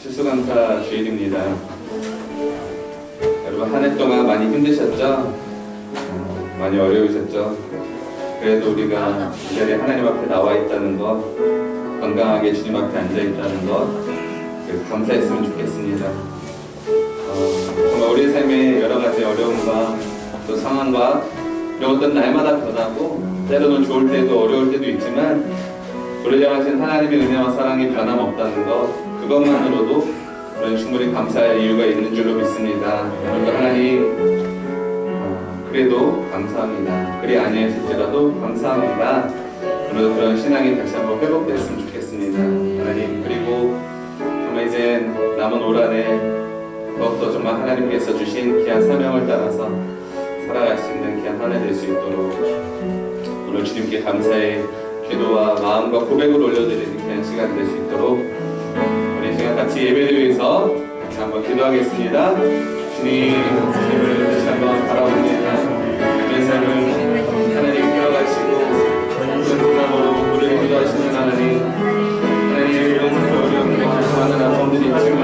추수감사 주일입니다. 여러분 한 해 동안 많이 힘드셨죠? 많이 어려우셨죠? 그래도 우리가 이 자리에 하나님 앞에 나와 있다는 것, 건강하게 주님 앞에 앉아 있다는 것, 감사했으면 좋겠습니다. 정말 우리의 삶에 여러 가지 어려움과 또 상황과 이런 것들은 날마다 변하고 때로는 좋을 때도 어려울 때도 있지만 우리를 향하신 하나님의 은혜와 사랑이 변함없다는 것, 그것만으로도 우리는 충분히 감사할 이유가 있는 줄로 믿습니다. 그러니까 하나님 그래도 감사합니다. 그리 아니하실지라도 감사합니다. 오늘도 그런 신앙이 다시 한번 회복됐으면 좋겠습니다. 하나님, 그리고 정말 이제 남은 올 한해 더욱더 정말 하나님께서 주신 귀한 사명을 따라서 살아갈 수 있는 귀한 한 해 될 수 있도록 오늘 주님께 감사의 기도와 마음과 고백을 올려드리는 귀한 시간 될 수 있도록 우리 시간 같이 예배를 위해서 같이 한번 기도하겠습니다. 주님을 다시 한번 바라봅니다. 내 삶을 하나님 깨어가시고 전투감으로 우리를 기도하시는 하나님, 하나님 이런 어려움과 많은 아픔들이 있지만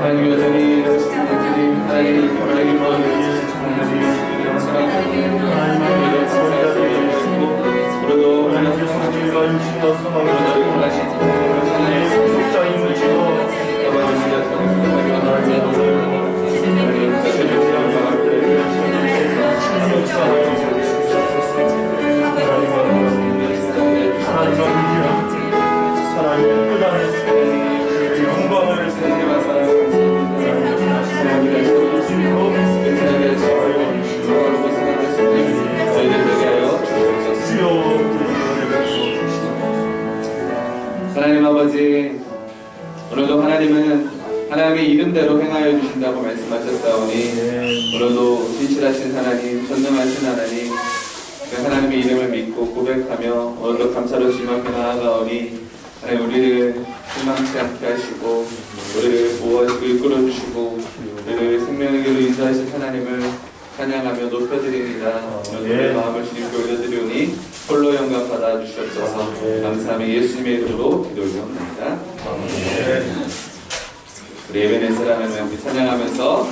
하나님 여전히 하나님 하나님 하나님 사랑하시고 우리도 하나님 하나님 아버지, 오늘도 하나님은 하나님의 이름대로 행하여 주신다고 말씀하셨사오니 오늘도 진실하신 하나님, 전능하신 하나님, 그 하나님의 이름을 믿고 고백하며 오늘도 감사로 주님 앞에 나아가오니 하나님 우리를 실망치 않게 하시고 우리를 보호하시고 이끌어주시고 우리를 생명의 길로 인도하신 하나님을 찬양하며 높여드립니다. 오늘도 마음을 주님께 올려드리오니 홀로 영광 받아주시옵소서. 감사하며 예수님의 이름으로 기도드립니다. 우리 예배의 사랑을 함께 찬양하면서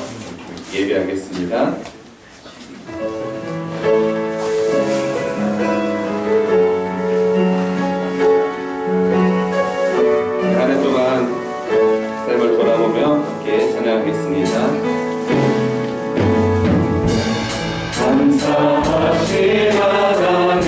예배하겠습니다. 한 해 동안 삶을 돌아보며 함께 찬양하겠습니다. 감사하신 하나님,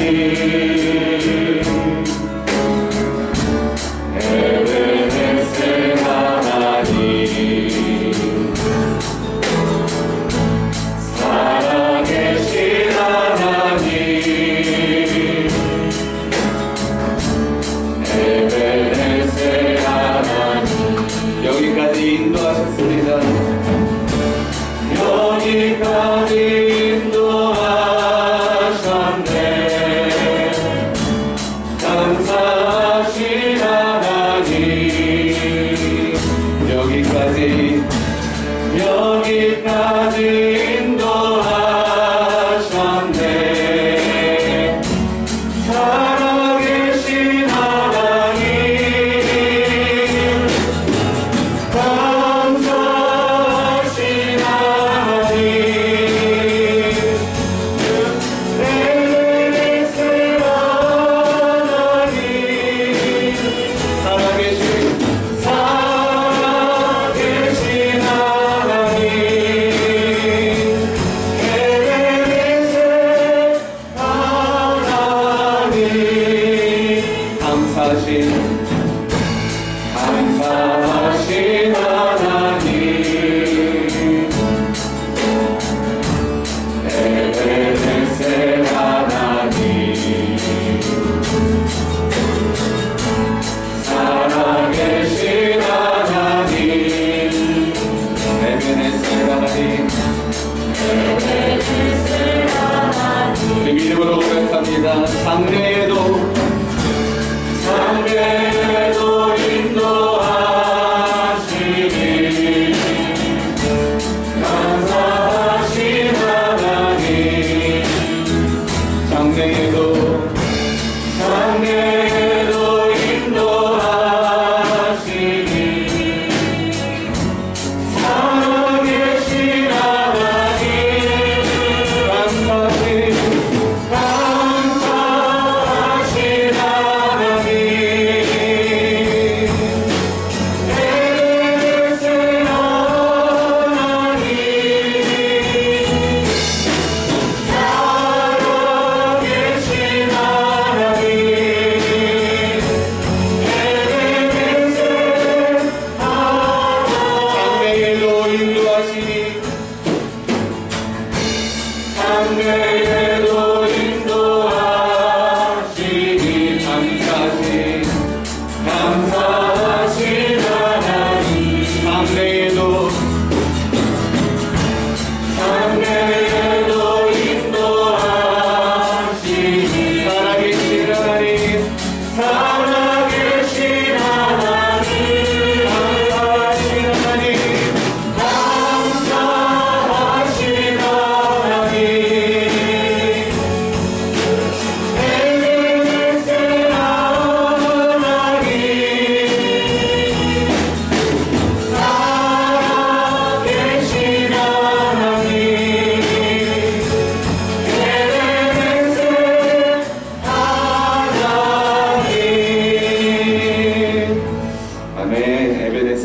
여기까지 인도하셨습니다. 여기까지 인도하셨네.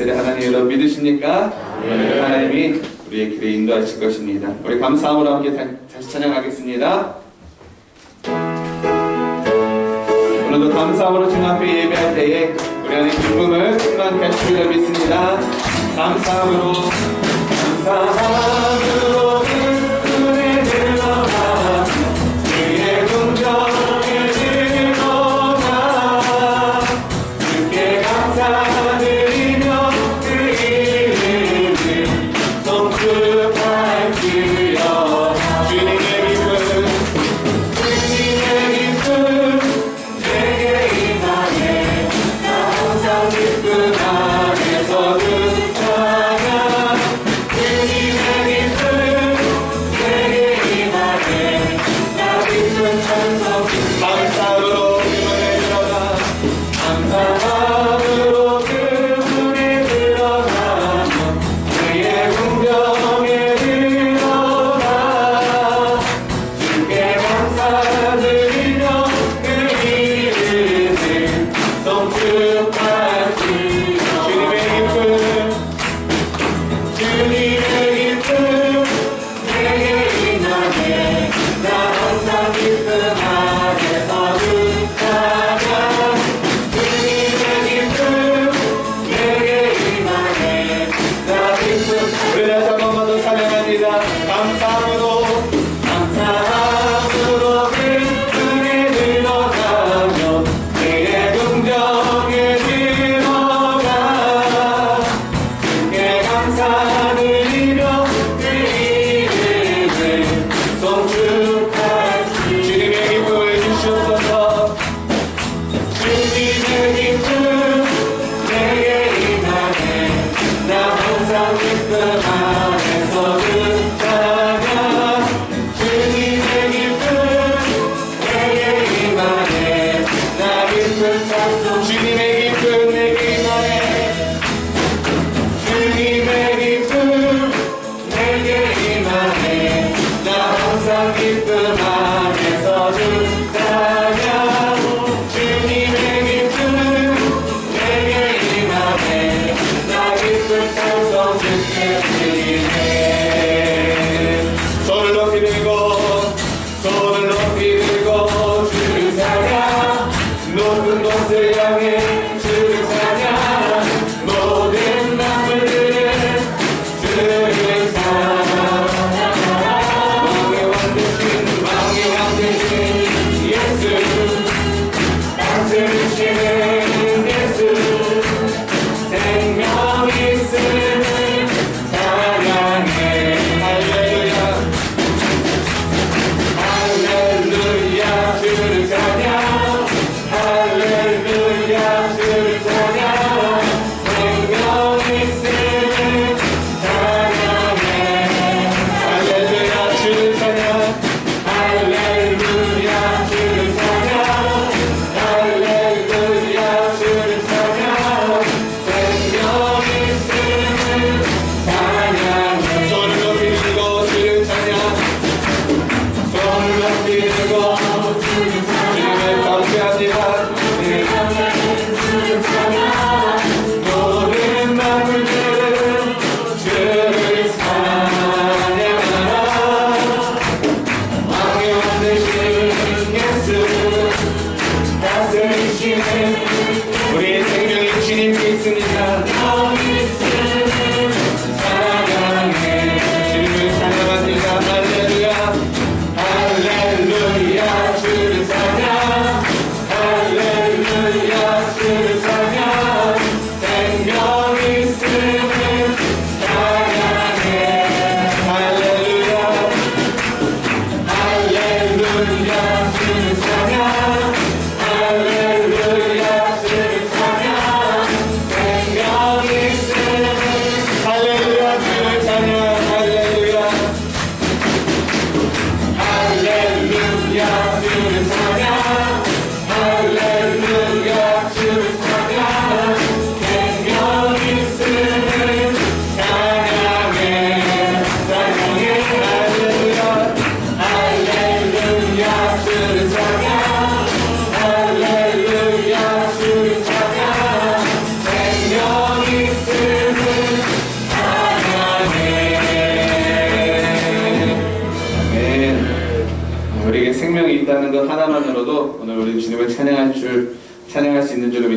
다스릴 하나님을 믿으십니까? 하나님이 우리의 길에 인도하실 것입니다. 우리 감사함으로 함께 다시 찬양하겠습니다. 오늘도 감사함으로 주님 앞에 예배할 때에 우리 안에 기쁨을 충만케 하시기를 믿습니다. 감사함으로 은혜 들어가 주의 궁정에 들어가 주께 감사드리며 그 이름을 송축할지어다. 주님의 기쁨 내게 임하네. 나 항상 기쁨 안에서 찬양. 주님의 기쁨 내게 임하네. 나 기쁜 찬송 감사함으로 그분에 들어가 감사함으로 그분에 들어가 그의 궁정에 들어가 주께 감사드리며 그 이름을 송축할지어다. 주님의 기쁨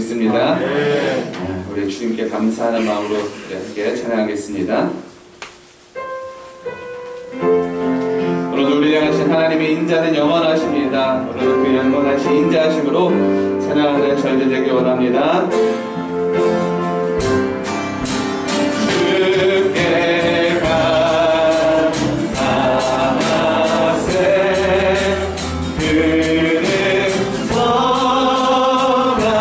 믿습니다. 우리 주님께 감사하는 마음으로 함께 찬양하겠습니다. 오늘도 우리 향하신 하나님의 인자는 영원하십니다. 오늘도 그 영원하신 인자하심으로 찬양하는 저희들 되길 원합니다. 주께 감사하세 그는 선하시며 인자하심이 영원하리라.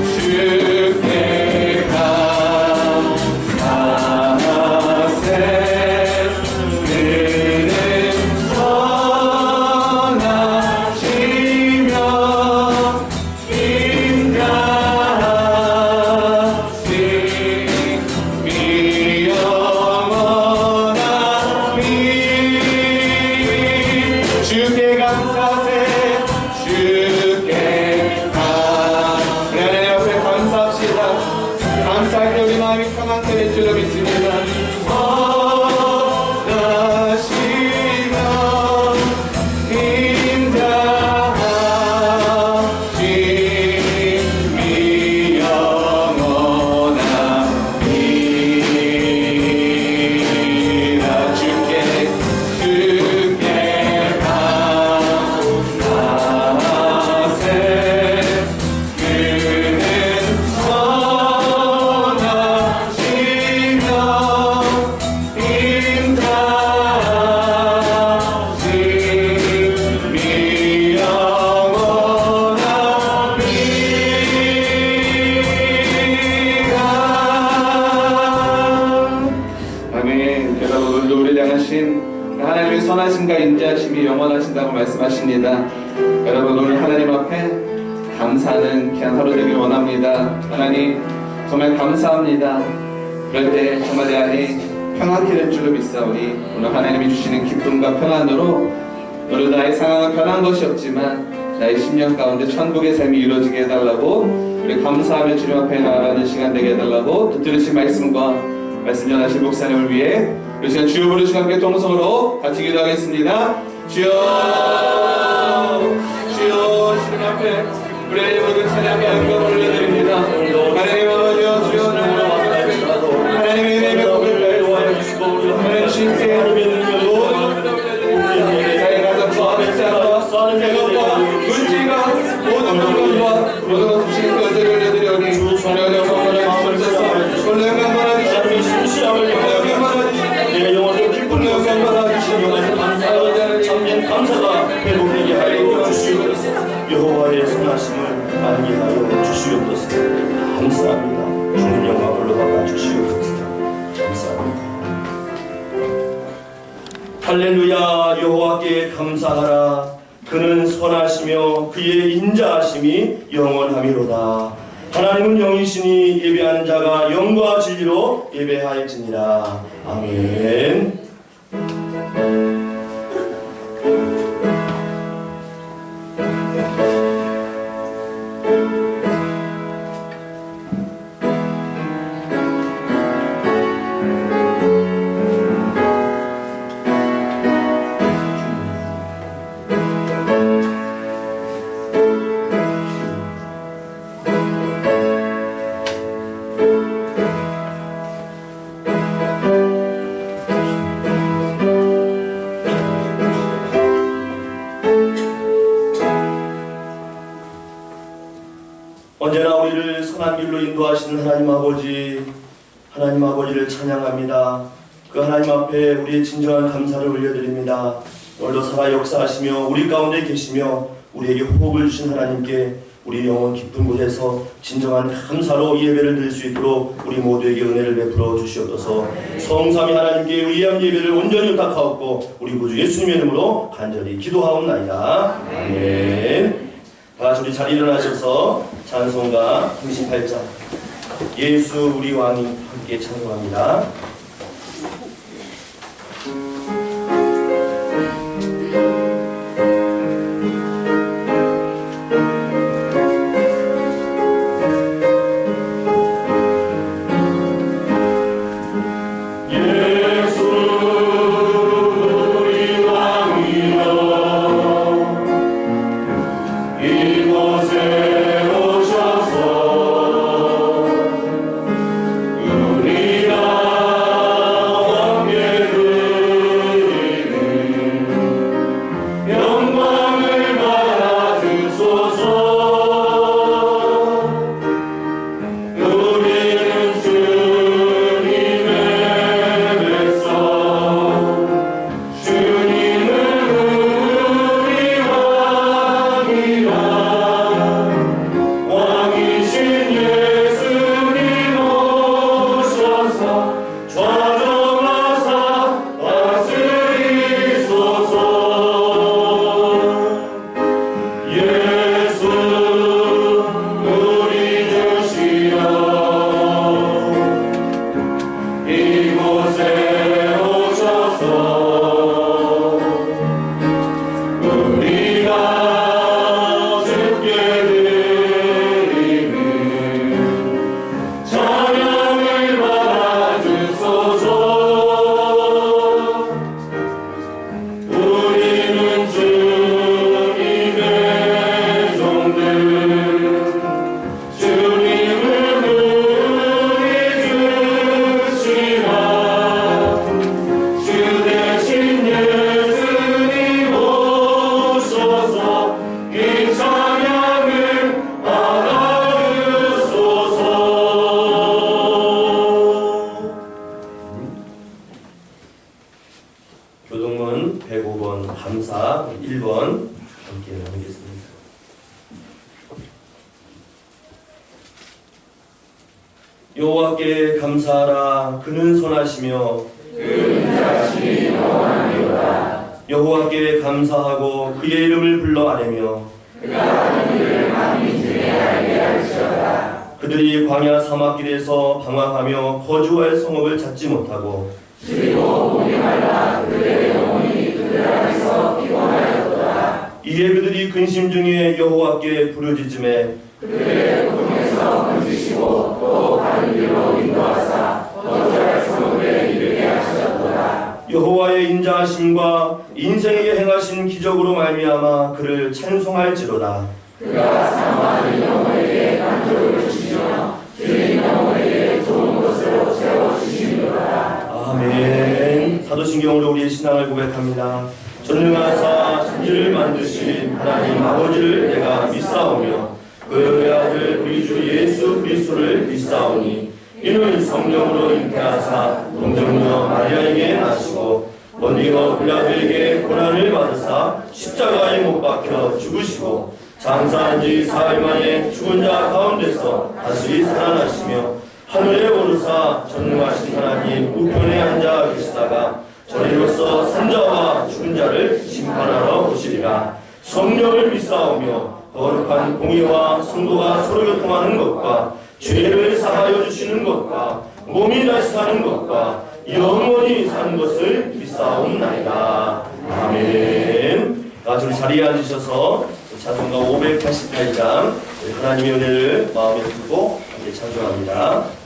주께 감사하세 그는 선하시며 인자하심이 영원하리. 주께 감사하세 주께 우리 하나님 앞에 감사합시다. 감사할 때 우리 마음이 평안히 될 줄로 믿습니다. 선하시며 인자하심이 영원하리라. 주께 감사하세 그는 선하시며 인자하심이 영원하리라. 아멘. 여러분 오늘도 우리를 향하신 하나님의 선하심과 인자하심이 영원하신다고 말씀하십니다. 여러분 오늘 하나님 앞에 감사하는 귀한 하루 되길 원합니다. 하나님 정말 감사합니다. 그럴 때 정말 내 안에 평안히 될 줄로 믿사오니 오늘 하나님이 주시는 기쁨과 평안으로 오늘 나의 상황은 변한 것이 없지만 나의 심령 가운데 천국의 삶이 이루어지게 해달라고 우리 감사하며 주님 앞에 나아가는 시간 되게 해달라고 또 들으신 말씀과 말씀 전하신 목사님을 위해 이 시간 주여 부르시고 함께 동성으로 같이 기도하겠습니다. 주여 주여 주님 앞에 우리의 모든 찬양과 영광을 올려드립니다. 하나님 아버지여 주여 하나님의 은혜의 복을 하나님 주님께 자기 가정과 백성과 대검과 물질과 모든 물건과 모든 것을 주신 것을 올려드리오니 하나님 영광을 주셔서 오늘 영광을 주시옵소서. 내가 영원히 기쁜 영광을 받아주시니 참된 감사가 회복되게 하여 주시옵소서. 여호와의 선하심을 알게 하여 주시옵소서. 감사합니다. 주님 영광을 받아 주시옵소서. 감사합니다. 할렐루야. 여호와께 감사하라. 그는 선하시며 그의 인자하심이 영원하미로다. 하나님은 영이시니 예배하는 자가 영과 진리로 예배하였지니라. 아멘. 언제나 우리를 선한 길로 인도하시는 하나님 아버지를 찬양합니다. 그 하나님 앞에 우리의 진정한 감사를 올려드립니다. 오늘도 살아 역사하시며 우리 가운데 계시며 우리에게 호흡을 주신 하나님께 우리 영혼 깊은 곳에서 진정한 감사로 예배를 드릴 수 있도록 우리 모두에게 은혜를 베풀어 주시옵소서. 성삼위 하나님께 위대한 예배를 온전히 부탁하옵고 우리 구주 예수님의 이름으로 간절히 기도하옵나이다. 아멘. 다같이 우리 자리 일어나셔서 찬송가 38장 예수 우리 왕이 함께 찬송합니다. 1번 함께 나누겠습니다. 여호와께 감사하라. 그는 선하시며 그 자신이 영원하니로다. 여호와께 감사하고 그의 이름을 불러 아뢰며 그가 그들을 만민 중에 알게 하시었다. 그들이 광야 사막길에서 방황하며 거주할 성읍을 찾지 못하고 그리고 목이 말라 그들의 영혼이 그들 안에서 피곤하였도다. 이에 그들이 근심 중에 여호와께 부르짖음에 그들의 고통에서 건지시고 또 다른 길로 인도하사 거주할 성읍에 이르게 하셨도다. 여호와의 인자하심과 인생에게 행하신 기적으로 말미암아 그를 찬송할지로다. 그가 사모하는 영혼에게 만족을 주시며 주인 영혼에게 좋은 것으로 채워주시리로다. 아멘. 사도신경으로 우리의 신앙을 고백합니다. 전능하사 천지를 만드신 하나님 아버지를 내가 믿사오며 그의 아들 우리 주 예수 그리스도를 믿사오니 이는 성령으로 잉태하사 동정녀 마리아에게 나시고 본디오 빌라도에게 고난을 받으사 십자가에 못 박혀 죽으시고 장사한 지 사흘 만에 죽은 자 가운데서 다시 살아나시며 하늘에 오르사 전능하신 하나님 우편에 앉아 계시다가 저리로서 산자와 죽은 자를 심판하러 오시리라. 성령을 믿사오며 거룩한 공의와 성도가 서로 교통하는 것과 죄를 사하여 주시는 것과 몸이 다시 사는 것과 영원히 사는 것을 믿사옵나이다. 아멘. 우리 자리에 앉으셔서 찬송가 588장 하나님의 은혜를 마음에 두고 함께 찬송합니다.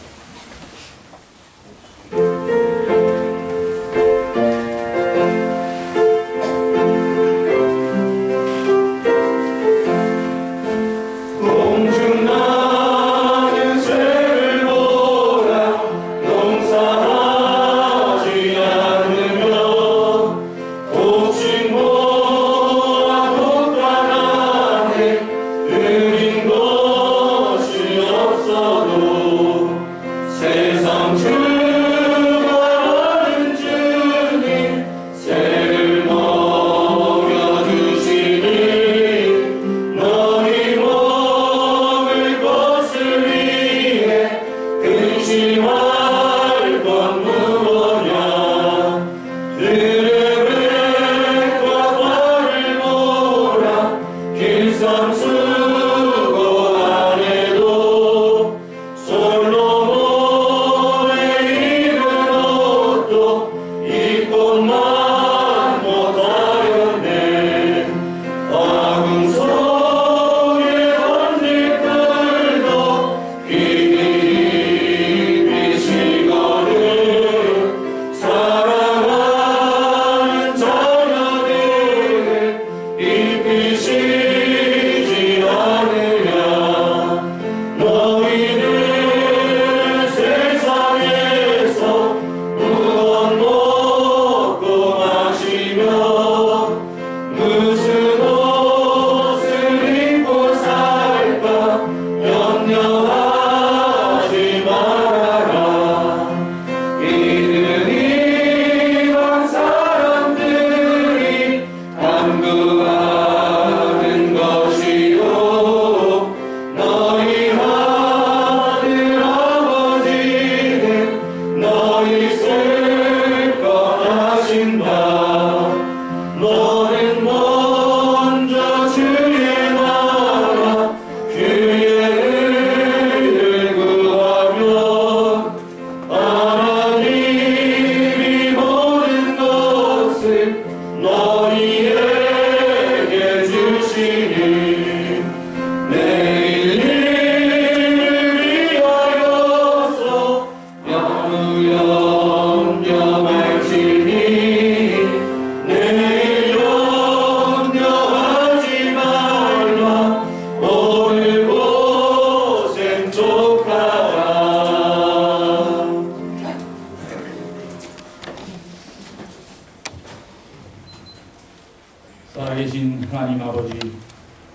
살아계신 하나님 아버지,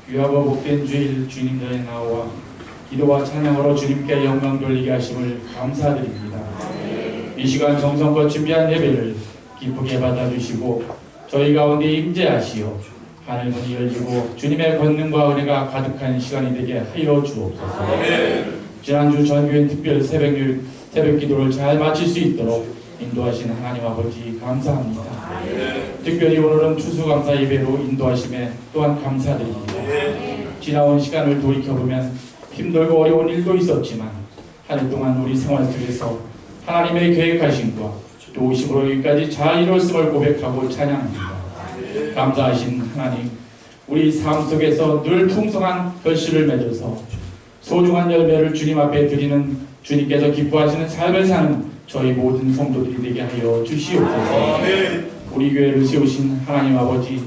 귀하고 복된 주일 주님 전에 나와 기도와 찬양으로 주님께 영광 돌리게 하심을 감사드립니다. 이 시간 정성껏 준비한 예배를 기쁘게 받아주시고 저희 가운데 임재하시어 하늘문이 열리고 주님의 권능과 은혜가 가득한 시간이 되게 하여 주옵소서. 지난주 전교인 특별 새벽 기도를 잘 마칠 수 있도록 인도하신 하나님 아버지 감사합니다. 특별히 오늘은 추수감사 예배로 인도하심에 또한 감사드립니다. 지나온 시간을 돌이켜보면 힘들고 어려운 일도 있었지만 한 해 동안 우리 생활 속에서 하나님의 계획하심과 도우심으로 여기까지 잘 이뤘음을 고백하고 찬양합니다. 감사하신 하나님, 우리 삶 속에서 늘 풍성한 결실을 맺어서 소중한 열매를 주님 앞에 드리는 주님께서 기뻐하시는 삶을 사는 저희 모든 성도들이 되게 하여 주시옵소서. 우리 교회를 세우신 하나님 아버지,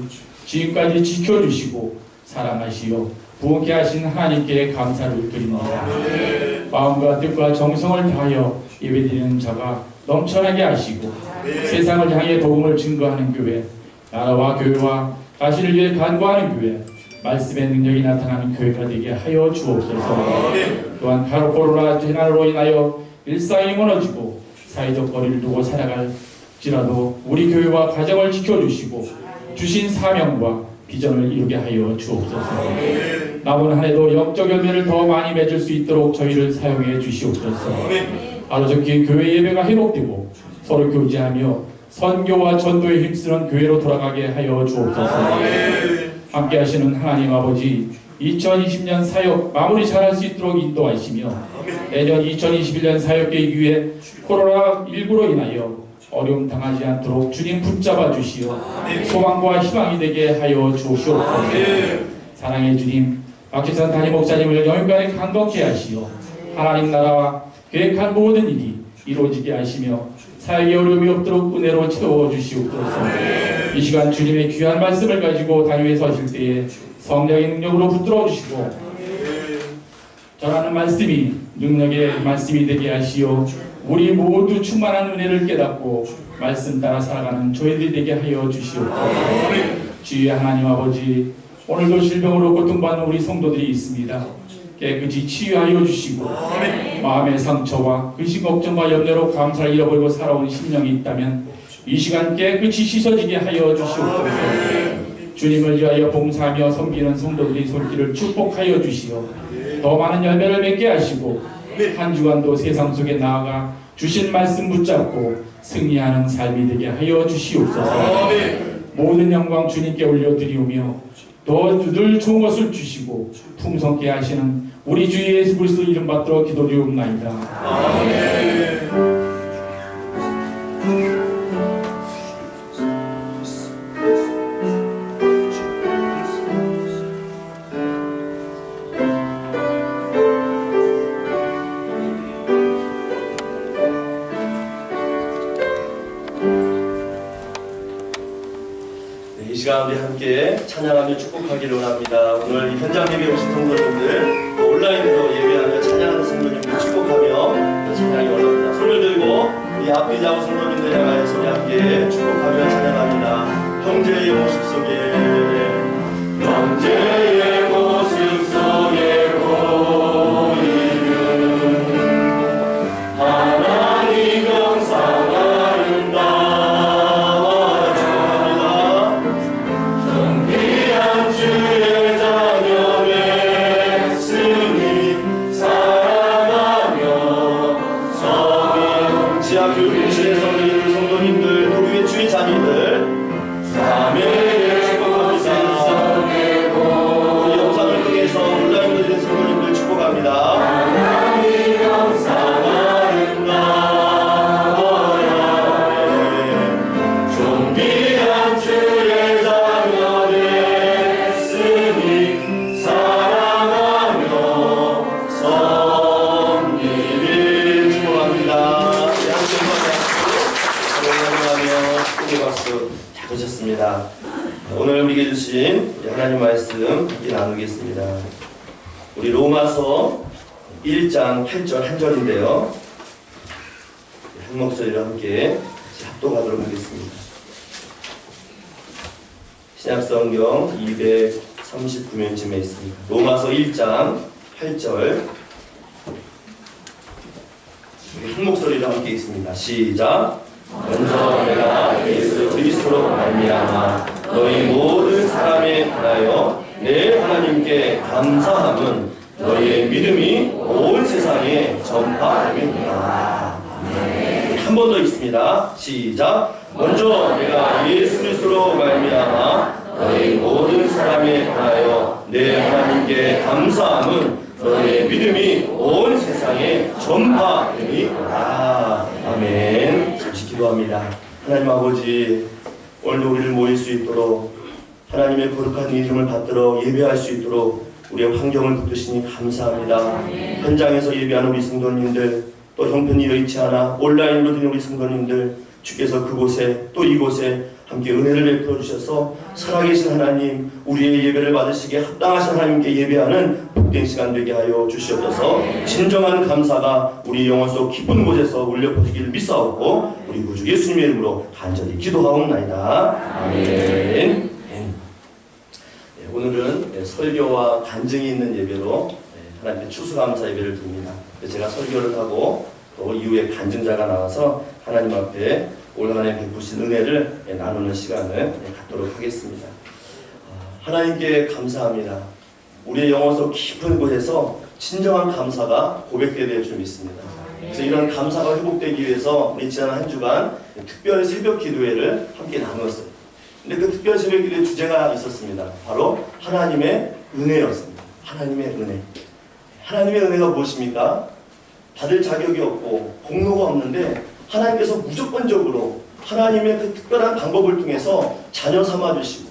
지금까지 지켜주시고 사랑하시어 부흥케 하신 하나님께 감사를 드립니다. 마음과 뜻과 정성을 다하여 예배드리는 자가 넘쳐나게 하시고 세상을 향해 복음을 증거하는 교회, 나라와 교회와 가시를 위해 간구하는 교회, 말씀의 능력이 나타나는 교회가 되게 하여 주옵소서. 또한 코로나 재난으로 인하여 일상이 무너지고 사회적 거리를 두고 살아갈지라도 우리 교회와 가정을 지켜주시고 주신 사명과 비전을 이루게 하여 주옵소서. 남은 한 해도 영적 열매를 더 많이 맺을 수 있도록 저희를 사용해 주시옵소서. 하루적히 교회 예배가 회복되고 서로 교제하며 선교와 전도에 힘쓰는 교회로 돌아가게 하여 주옵소서. 함께 하시는 하나님 아버지, 2020년 사역 마무리 잘할 수 있도록 인도하시며 내년 2021년 사역 계획 위해 코로나19로 인하여 어려움 당하지 않도록 주님 붙잡아 주시어 소망과 희망이 되게 하여 주시옵소서. 사랑의 주님, 박지선 담임 목사님을 영육간에 강건케 하시어 하나님 나라와 계획한 모든 일이 이루어지게 하시며 사역에 어려움이 없도록 은혜로 채워주시옵소서. 이 시간 주님의 귀한 말씀을 가지고 단위에 서실 때에 성령의 능력으로 붙들어 주시고 전하는 말씀이 능력의 말씀이 되게 하시어 우리 모두 충만한 은혜를 깨닫고 말씀 따라 살아가는 저희들이 되게 하여 주시옵소서. 주의 하나님 아버지, 오늘도 질병으로 고통받는 우리 성도들이 있습니다. 깨끗이 치유하여 주시고 마음의 상처와 근심 걱정과 염려로 감사를 잃어버리고 살아온 심령이 있다면 이 시간 깨끗이 씻어지게 하여 주시옵소서. 주님을 위하여 봉사하며 섬기는 성도들의 손길을 축복하여 주시어 더 많은 열매를 맺게 하시고 한 주간도 세상 속에 나아가 주신 말씀 붙잡고 승리하는 삶이 되게 하여 주시옵소서. 모든 영광 주님께 올려드리오며 더 늘 좋은 것을 주시고 풍성케 하시는 우리 주 예수 그리스도 이름 받들어 기도드리옵나이다. 아멘. 이 시간 우리 함께 찬양하며 축복하기를 원합니다. 오늘 현장 예배 오신 성도님들, 온라인으로 예배하며 찬양하는 성도님들 축복하며 찬양이 원합니다. 손을 들고 우리 앞뒤좌우 성도님들 향하여서 우리 함께 축복하며 찬양합니다. 형제의 모습 속에 형제의 모습 속에 보이는 하나님 영상 오늘 우리에게 주신 하나님 말씀 함께 나누겠습니다. 우리 로마서 1장 8절 한 절인데요. 한 목소리로 함께 합독하도록 하겠습니다. 신약성경 239면쯤에 있습니다. 로마서 1장 8절 한 목소리로 함께 있습니다. 시작. 먼저 내가 예수 그리스도로 말미암아 너희 모든 사람에 관하여 내 하나님께 감사함은 너희의 믿음이 온 세상에 전파되리라. 한 번 더 있습니다. 시작. 먼저 내가 예수 그리스도로 말미암아 너희 모든 사람에 관하여 내 하나님께 감사함은 너희의 믿음이 온 세상에 전파되리라. 아멘. 잠시 기도합니다. 하나님 아버지, 오늘도 우리를 모일 수 있도록 하나님의 거룩한 이름을 받들어 예배할 수 있도록 우리의 환경을 붙드시니 감사합니다. 현장에서 예배하는 우리 성도님들, 또 형편이 여의치 않아 온라인으로 드는 우리 성도님들, 주께서 그곳에 또 이곳에 함께 은혜를 베풀어 주셔서 살아계신 하나님, 우리의 예배를 받으시기에 합당하신 하나님께 예배하는 복된 시간 되게 하여 주시옵소서. 진정한 감사가 우리 영혼 속 깊은 곳에서 울려 퍼지기를 믿사옵고 우리 구주 예수님의 이름으로 간절히 기도하옵나이다. 아멘. 오늘은 설교와 간증이 있는 예배로 하나님께 추수감사 예배를 드립니다. 제가 설교를 하고 또 이후에 간증자가 나와서 하나님 앞에 올 한 해 베푸신 은혜를 나누는 시간을 갖도록 하겠습니다. 하나님께 감사합니다. 우리의 영혼 속 깊은 곳에서 진정한 감사가 고백되어야 될 줄 믿습니다. 그래서 이런 감사가 회복되기 위해서 우리 지난 한 주간 특별 새벽 기도회를 함께 나누었어요. 근데 그 특별 새벽 기도회 주제가 있었습니다. 바로 하나님의 은혜였습니다. 하나님의 은혜. 하나님의 은혜가 무엇입니까? 받을 자격이 없고 공로가 없는데 하나님께서 무조건적으로 하나님의 그 특별한 방법을 통해서 자녀 삼아주시고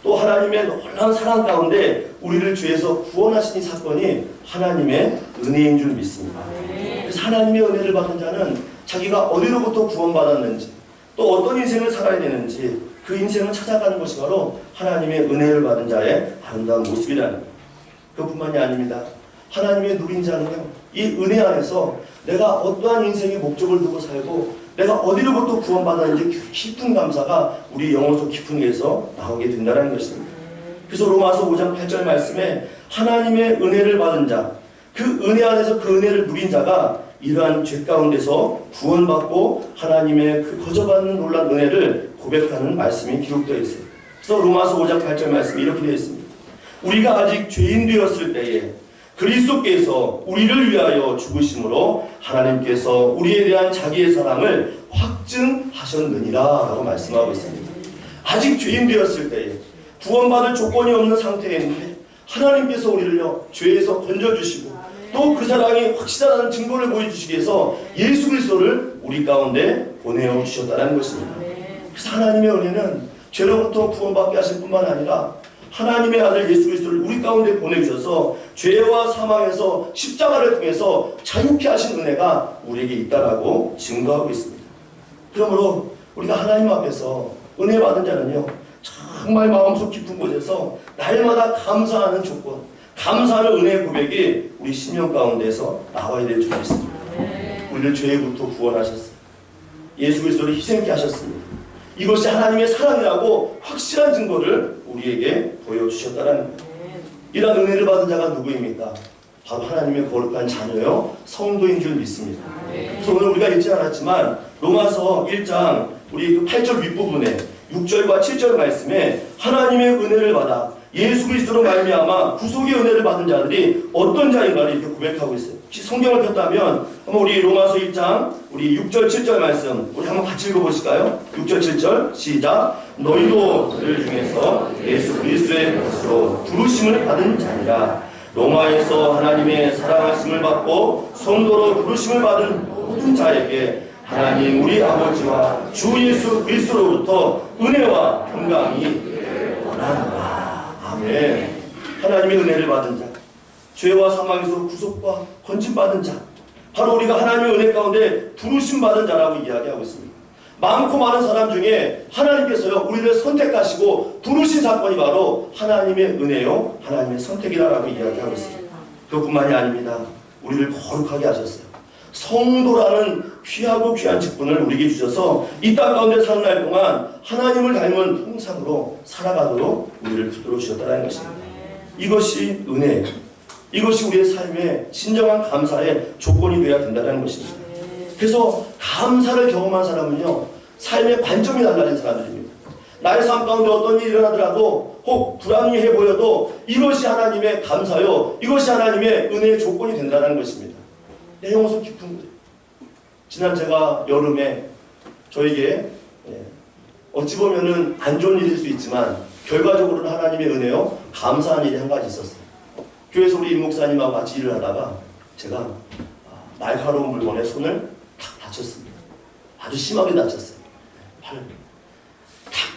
또 하나님의 놀라운 사랑 가운데 우리를 죄에서 구원하신 이 사건이 하나님의 은혜인 줄 믿습니다. 그래서 하나님의 은혜를 받은 자는 자기가 어디로부터 구원받았는지 또 어떤 인생을 살아야 되는지 그 인생을 찾아가는 것이 바로 하나님의 은혜를 받은 자의 아름다운 모습이라는 거예요. 그뿐만이 아닙니다. 하나님의 누린 자는요, 이 은혜 안에서 내가 어떠한 인생의 목적을 두고 살고 내가 어디로부터 구원받았는지 깊은 감사가 우리 영혼 속 깊은 데에서 나오게 된다는 것입니다. 그래서 로마서 5장 8절 말씀에 하나님의 은혜를 받은 자, 그 은혜 안에서 그 은혜를 누린 자가 이러한 죄 가운데서 구원받고 하나님의 그 거저받는 놀라운 은혜를 고백하는 말씀이 기록되어 있어요. 그래서 로마서 5장 8절 말씀이 이렇게 되어 있습니다. 우리가 아직 죄인 되었을 때에 그리스도께서 우리를 위하여 죽으심으로 하나님께서 우리에 대한 자기의 사랑을 확증하셨느니라 라고 말씀하고 있습니다. 아직 죄인 되었을 때에 구원받을 조건이 없는 상태에 있는데 하나님께서 우리를요 죄에서 건져주시고 또 그 사랑이 확실하다는 증거를 보여주시기 위해서 예수 그리스도를 우리 가운데 보내어 주셨다는 것입니다. 그래서 하나님의 은혜는 죄로부터 구원받게 하실 뿐만 아니라 하나님의 아들 예수 그리스도를 우리 가운데 보내주셔서 죄와 사망에서 십자가를 통해서 자유케 하신 은혜가 우리에게 있다라고 증거하고 있습니다. 그러므로 우리가 하나님 앞에서 은혜 받은 자는요 정말 마음속 깊은 곳에서 날마다 감사하는 조건, 감사하는 은혜의 고백이 우리 심령 가운데서 나와야 될 줄 믿습니다. 우리를 죄로부터 구원하셨어요. 예수 그리스도를 희생케 하셨습니다. 이것이 하나님의 사랑이라고 확실한 증거를 우리에게 보여주셨다는 거예요. 이런 은혜를 받은 자가 누구입니까? 바로 하나님의 거룩한 자녀요 성도인 줄 믿습니다. 그래서 오늘 우리가 읽지 않았지만 로마서 1장 우리 그 8절 윗부분에 6절과 7절 말씀에 하나님의 은혜를 받아 예수 그리스도로 말미암아 구속의 은혜를 받은 자들이 어떤 자인가를 이렇게 고백하고 있어요. 성경을 폈다면 한번 우리 로마서 1장 우리 6절 7절 말씀 우리 한번 같이 읽어보실까요? 6절 7절 시작. 너희도 그들 중에서 예수 그리스도의 것으로 부르심을 받은 자니라. 로마에서 하나님의 사랑하심을 받고 성도로 부르심을 받은 모든 자에게 하나님 우리 아버지와 주 예수 그리스도로부터 은혜와 평강이 원하노라. 아멘. 하나님의 은혜를 받은 자, 죄와 사망에서 구속과 건짐받은 자, 바로 우리가 하나님의 은혜 가운데 부르심 받은 자라고 이야기하고 있습니다. 많고 많은 사람 중에 하나님께서요 우리를 선택하시고 부르신 사건이 바로 하나님의 은혜요 하나님의 선택이라고 이야기하고 있습니다. 그것뿐만이 아닙니다. 우리를 거룩하게 하셨어요. 성도라는 귀하고 귀한 직분을 우리에게 주셔서 이 땅 가운데 사는 날 동안 하나님을 닮은 형상으로 살아가도록 우리를 붙들어 주셨다는 것입니다. 이것이 은혜예요. 이것이 우리의 삶의 진정한 감사의 조건이 되어야 된다는 것입니다. 그래서 감사를 경험한 사람은요 삶의 관점이 달라진 사람들입니다. 나의 삶 가운데 어떤 일이 일어나더라도 혹 불합리해 보여도 이것이 하나님의 감사요, 이것이 하나님의 은혜의 조건이 된다는 것입니다. 내용은 깊은 거예요. 지난 제가 여름에 저에게 어찌 보면은 안 좋은 일일 수 있지만 결과적으로는 하나님의 은혜요 감사한 일이 한 가지 있었어요. 교회에서 우리 임 목사님하고 같이 일을 하다가 제가 날카로운 물건에 손을 탁 다쳤습니다. 아주 심하게 다쳤어요. 팔을 탁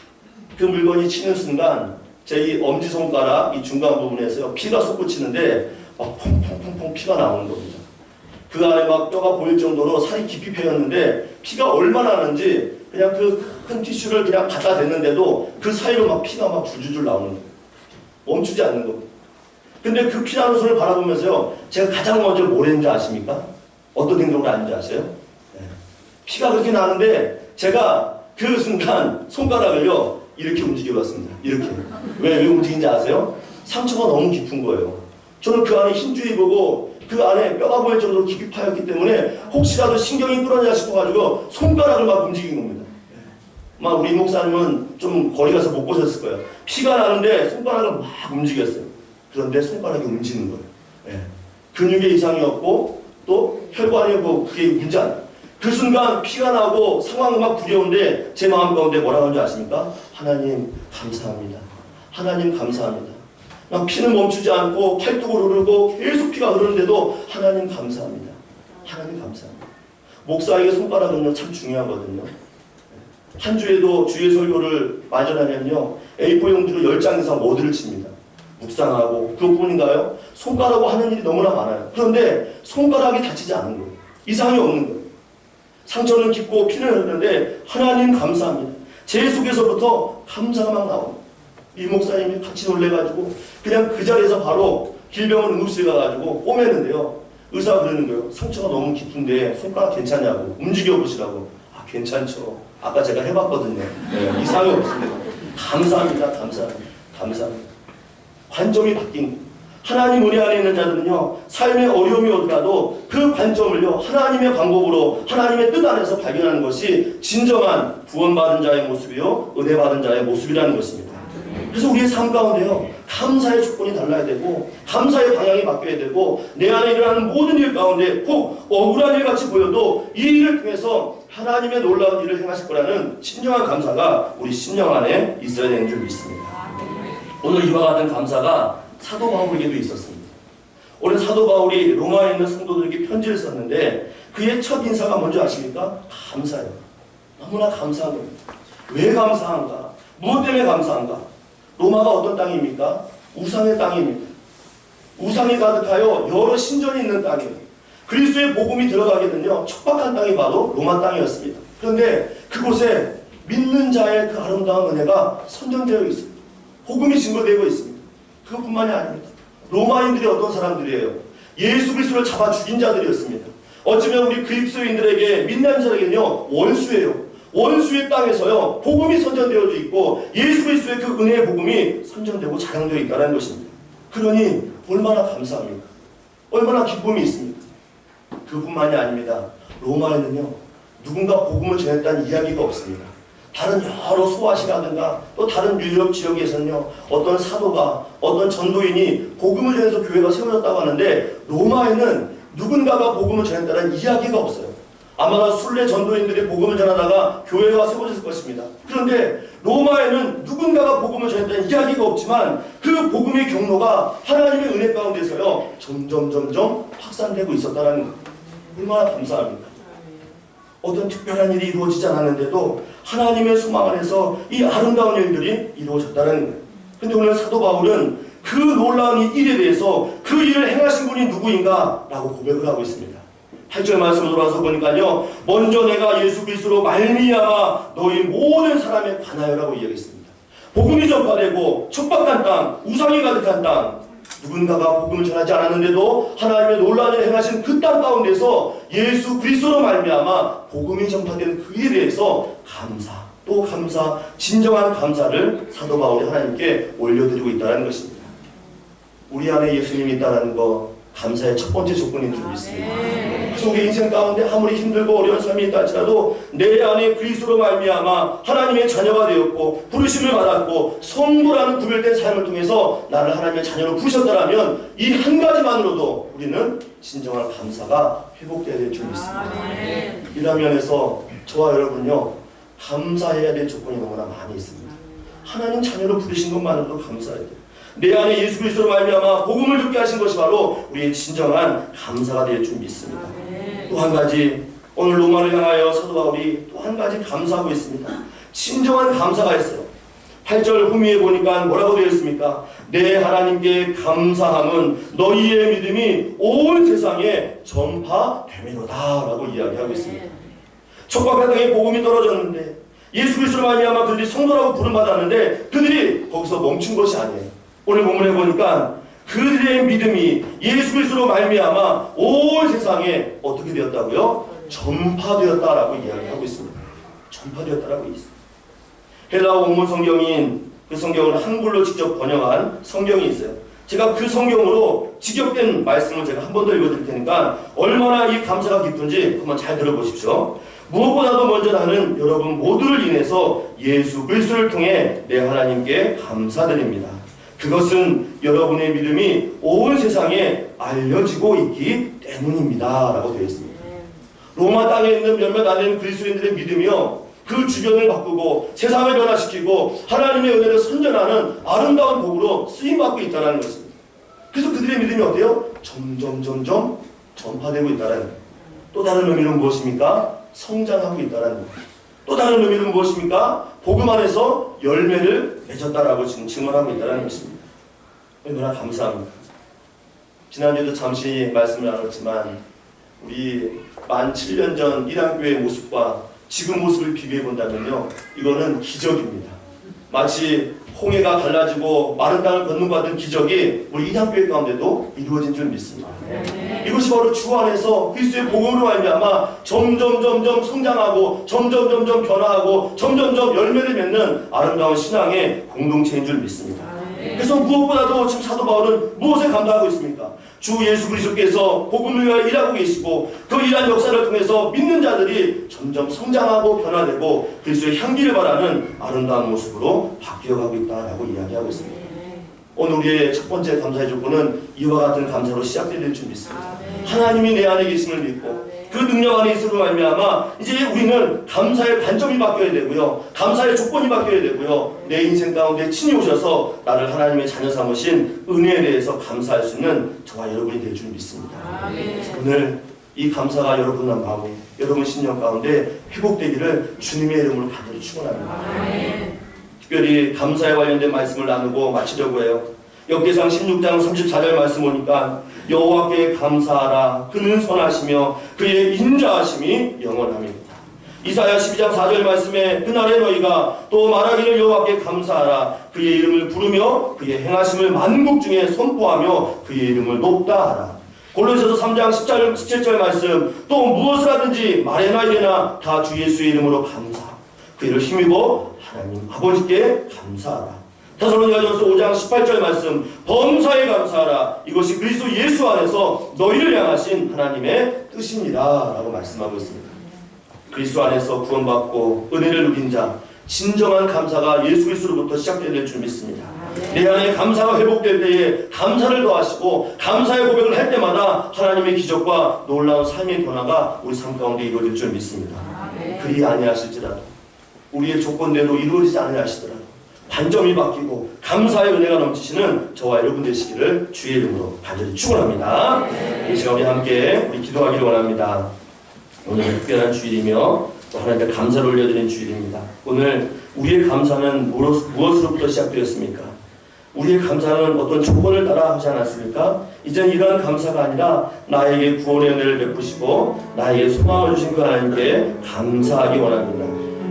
그 물건이 치는 순간 제 이 엄지손가락 이 중간 부분에서 피가 솟구치는데 막 퐁퐁퐁퐁 피가 나오는 겁니다. 그 안에 막 뼈가 보일 정도로 살이 깊이 패였는데 피가 얼마나 나는지 그냥 그 큰 티슈를 그냥 갖다 댔는데도 그 사이로 막 피가 막 줄줄줄 나오는 거예요. 멈추지 않는 겁니다. 근데 그 피나는 손을 바라보면서요, 제가 가장 먼저 뭘 했는지 아십니까? 어떤 행동을 하는지 아세요? 피가 그렇게 나는데 제가 그 순간 손가락을요 이렇게 움직여 봤습니다. 이렇게. 왜 움직인지 아세요? 상처가 너무 깊은 거예요. 저는 그 안에 힘줄이 보고 그 안에 뼈가 보일 정도로 깊이 파였기 때문에 혹시라도 신경이 끌어내야 싶어가지고 손가락을 막 움직인 겁니다. 막 우리 목사님은 좀 거리 가서 못 보셨을 거예요. 피가 나는데 손가락을 막 움직였어요. 그런데 손가락이 움직이는 거예요. 근육에 이상이 없고 또 혈관이 없고 그게 문제 아니에요. 그 순간 피가 나고 상황은 막 두려운데 제 마음 가운데 뭐라고 하는지 아십니까? 하나님 감사합니다. 하나님 감사합니다. 막 피는 멈추지 않고 팔뚝으로 흐르고 계속 피가 흐르는데도 하나님 감사합니다. 하나님 감사합니다. 목사에게 손가락은요 참 중요하거든요. 한 주에도 주의 설교를 마련하면요 A4 용지로 10장 이상 워드를 칩니다. 묵상하고 그것뿐인가요? 손가락으로 하는 일이 너무나 많아요. 그런데 손가락이 다치지 않은 거예요. 이상이 없는 거예요. 상처는 깊고 피는 흐르는데 하나님 감사합니다. 제 속에서부터 감사가 막 나옵니다. 이 목사님이 같이 놀래가지고 그냥 그 자리에서 바로 길병원 응급실에 가가지고 꼬매는데요. 의사가 그러는 거예요. 상처가 너무 깊은데 손가락 괜찮냐고 움직여 보시라고. 아 괜찮죠. 아까 제가 해봤거든요. 이상이 없습니다. 감사합니다. 감사합니다. 감사합니다. 관점이 바뀐 거예요. 하나님 은혜 안에 있는 자들은요 삶의 어려움이 오더라도 그 관점을요 하나님의 방법으로 하나님의 뜻 안에서 발견하는 것이 진정한 구원받은 자의 모습이요 은혜 받은 자의 모습이라는 것입니다. 그래서 우리의 삶 가운데요 감사의 조건이 달라야 되고 감사의 방향이 바뀌어야 되고 내 안에 일어나는 모든 일 가운데 혹 억울한 일 같이 보여도 이 일을 통해서 하나님의 놀라운 일을 행하실 거라는 진정한 감사가 우리 심령 안에 있어야 되는 줄 믿습니다. 오늘 이와 같은 감사가 사도 바울에게도 있었습니다. 오늘 사도 바울이 로마에 있는 성도들에게 편지를 썼는데 그의 첫 인사가 뭔지 아십니까? 감사예요. 너무나 감사한 겁니다. 왜 감사한가? 무엇 때문에 감사한가? 로마가 어떤 땅입니까? 우상의 땅입니다. 우상이 가득하여 여러 신전이 있는 땅이에요. 그리스도의 복음이 들어가게 되면요 척박한 땅이 바로 로마 땅이었습니다. 그런데 그곳에 믿는 자의 그 아름다운 은혜가 선전되어 있습니다. 복음이 증거되고 있습니다. 그것뿐만이 아닙니다. 로마인들이 어떤 사람들이에요? 예수 그리스도를 잡아 죽인 자들이었습니다. 어쩌면 우리 그리스도인들에게 믿는 자에게는요 원수예요. 원수의 땅에서요 복음이 선전되어져 있고 예수 그리스도의 그 은혜의 복음이 선전되고 자랑되어 있다는 것입니다. 그러니 얼마나 감사합니까? 얼마나 기쁨이 있습니까? 그뿐만이 아닙니다. 로마에는요 누군가 복음을 전했다는 이야기가 없습니다. 다른 여러 소아시라든가 또 다른 유럽 지역에서는요 어떤 사도가 어떤 전도인이 복음을 전해서 교회가 세워졌다고 하는데 로마에는 누군가가 복음을 전했다는 이야기가 없어요. 아마 순례 전도인들이 복음을 전하다가 교회가 세워졌을 것입니다. 그런데 로마에는 누군가가 복음을 전했다는 이야기가 없지만 그 복음의 경로가 하나님의 은혜 가운데서요 점점 확산되고 있었다는 것. 얼마나 감사합니까? 어떤 특별한 일이 이루어지지 않았는데도 하나님의 소망 안에서 이 아름다운 일들이 이루어졌다는 거예요. 근데 오늘 사도 바울은 그 놀라운 일에 대해서 그 일을 행하신 분이 누구인가? 라고 고백을 하고 있습니다. 8절 말씀으로 돌아와서 보니까요 먼저 내가 예수 그리스도로 말미암아 너희 모든 사람에 관하여라고 이야기했습니다. 복음이 전파되고 척박한 땅, 우상이 가득한 땅, 누군가가 복음을 전하지 않았는데도 하나님의 놀라운 일을 행하신 그 땅 가운데서 예수 그리스도로 말미암아 복음이 전파된 그 일에 대해서 감사, 또 감사, 진정한 감사를 사도 바울이 하나님께 올려드리고 있다는 것입니다. 우리 안에 예수님이 있다는 거 감사의 첫 번째 조건인 줄 믿습니다. 그 속에 인생 가운데 아무리 힘들고 어려운 삶이 있다 할지라도 내 안에 그리스도로 말미암아 하나님의 자녀가 되었고 부르심을 받았고 성도라는 구별된 삶을 통해서 나를 하나님의 자녀로 부르셨다라면 이 한 가지만으로도 우리는 진정한 감사가 회복되어야 될 줄 믿습니다. 이런 면에서 저와 여러분요, 감사해야 될 조건이 너무나 많이 있습니다. 하나님 자녀로 부르신 것만으로도 감사해야 돼요. 내 안에 예수 그리스도로 말미암아 복음을 듣게 하신 것이 바로 우리의 진정한 감사가 될 줄 믿습니다. 또 한 가지, 오늘 로마를 향하여 사도 바울이 또 한 가지 감사하고 있습니다. 진정한 감사가 있어요. 8절 후미에 보니까 뭐라고 되어 있습니까? 내 하나님께 감사함은 너희의 믿음이 온 세상에 전파되매로다 라고 이야기하고 있습니다. 척박한 땅에 복음이 떨어졌는데 예수 그리스도로 말미암아 그들이 성도라고 부름받았는데 그들이 거기서 멈춘 것이 아니에요. 오늘 본문에 보니까 그들의 믿음이 예수 그리스도로 말미암아 온 세상에 어떻게 되었다고요? 전파되었다라고 이야기하고 있습니다. 전파되었다라고 있습니다. 헬라어 원문 성경인 그 성경을 한글로 직접 번역한 성경이 있어요. 제가 그 성경으로 직역된 말씀을 제가 한 번 더 읽어드릴 테니까 얼마나 이 감사가 깊은지 한번 잘 들어보십시오. 무엇보다도 먼저 나는 여러분 모두를 인해서 예수 그리스도를 통해 내 하나님께 감사드립니다. 그것은 여러분의 믿음이 온 세상에 알려지고 있기 때문입니다 라고 되어 있습니다. 로마 땅에 있는 몇몇 안 되는 그리스도인들의 믿음이요, 그 주변을 바꾸고 세상을 변화시키고 하나님의 은혜를 선전하는 아름다운 복으로 쓰임받고 있다는 것입니다. 그래서 그들의 믿음이 어때요? 점점 전파되고 있다는 거예요. 또 다른 의미는 무엇입니까? 성장하고 있다는 거예요. 또 다른 의미는 무엇입니까? 복음 안에서 열매를 맺었다라고 지금 증언하고 있다는 것입니다. 얼마나 감사합니다. 지난주에도 잠시 말씀을 나눴지만 우리 만 7년 전 이단교회의 모습과 지금 모습을 비교해 본다면요, 이거는 기적입니다. 마치 홍해가 갈라지고 마른 땅을 걷는 것 같은 기적이 우리 이단교회 가운데도 이루어진 줄 믿습니다. 이것이 바로 주 안에서 그리스도의 복음으로 말미암아 점점 성장하고 점점 변화하고 점점 열매를 맺는 아름다운 신앙의 공동체인 줄 믿습니다. 그래서 무엇보다도 지금 사도 바울은 무엇에 감사하고 있습니까? 주 예수 그리스도께서 복음을 위하여 일하고 계시고 그 일한 역사를 통해서 믿는 자들이 점점 성장하고 변화되고 그리스도의 향기를 바라는 아름다운 모습으로 바뀌어가고 있다라고 이야기하고 있습니다. 오늘 우리의 첫 번째 감사의 조건은 이와 같은 감사로 시작될 줄 믿습니다. 하나님이 내 안에 계심을 믿고 그 능력 안에 있음으로 말미암아 이제 우리는 감사의 관점이 바뀌어야 되고요, 감사의 조건이 바뀌어야 되고요, 내 인생 가운데 친히 오셔서 나를 하나님의 자녀 삼으신 은혜에 대해서 감사할 수 있는 저와 여러분이 될 줄 믿습니다. 오늘 이 감사가 여러분 마음, 여러분 신령 가운데 회복되기를 주님의 이름으로 간절히 축원합니다. 특별히 감사에 관련된 말씀을 나누고 마치려고 해요. 역대상 16장 34절 말씀 보니까 여호와께 감사하라, 그는 선하시며 그의 인자하심이 영원함입니다. 이사야 12장 4절 말씀에 그날에 너희가 또 말하기를 여호와께 감사하라, 그의 이름을 부르며 그의 행하심을 만국 중에 선포하며 그의 이름을 높다 하라. 골로새서 3장 17절 말씀, 또 무엇을 하든지 말해나 이래나 다 주 예수의 이름으로 감사, 그이를 힘입어 하나님 아버지께 감사하라. 데살로니가전서 5장 18절 말씀, 범사에 감사하라, 이것이 그리스도 예수 안에서 너희를 향하신 하나님의 뜻입니다 라고 말씀하고 있습니다. 그리스도 안에서 구원받고 은혜를 누린 자, 진정한 감사가 예수 그리스도로부터 시작될 줄 믿습니다. 내 안에 감사가 회복될 때에 감사를 더하시고 감사의 고백을 할 때마다 하나님의 기적과 놀라운 삶의 변화가 우리 삶 가운데 이루어질 줄 믿습니다. 그리 아니하실지라도, 우리의 조건대로 이루어지지 않으시더라도 관점이 바뀌고 감사의 은혜가 넘치시는 저와 여러분 되시기를 주의 이름으로 간절히 축원합니다. 이 시간 우리 함께 기도하기를 원합니다. 오늘 특별한 주일이며 또 하나님께 감사를 올려드리는 주일입니다. 오늘 우리의 감사는 무엇으로부터 시작되었습니까? 우리의 감사는 어떤 조건을 따라 하지 않았습니까? 이제는 이러한 감사가 아니라 나에게 구원의 은혜를 베푸시고 나에게 소망을 주신 그 하나님께 감사하기 원합니다.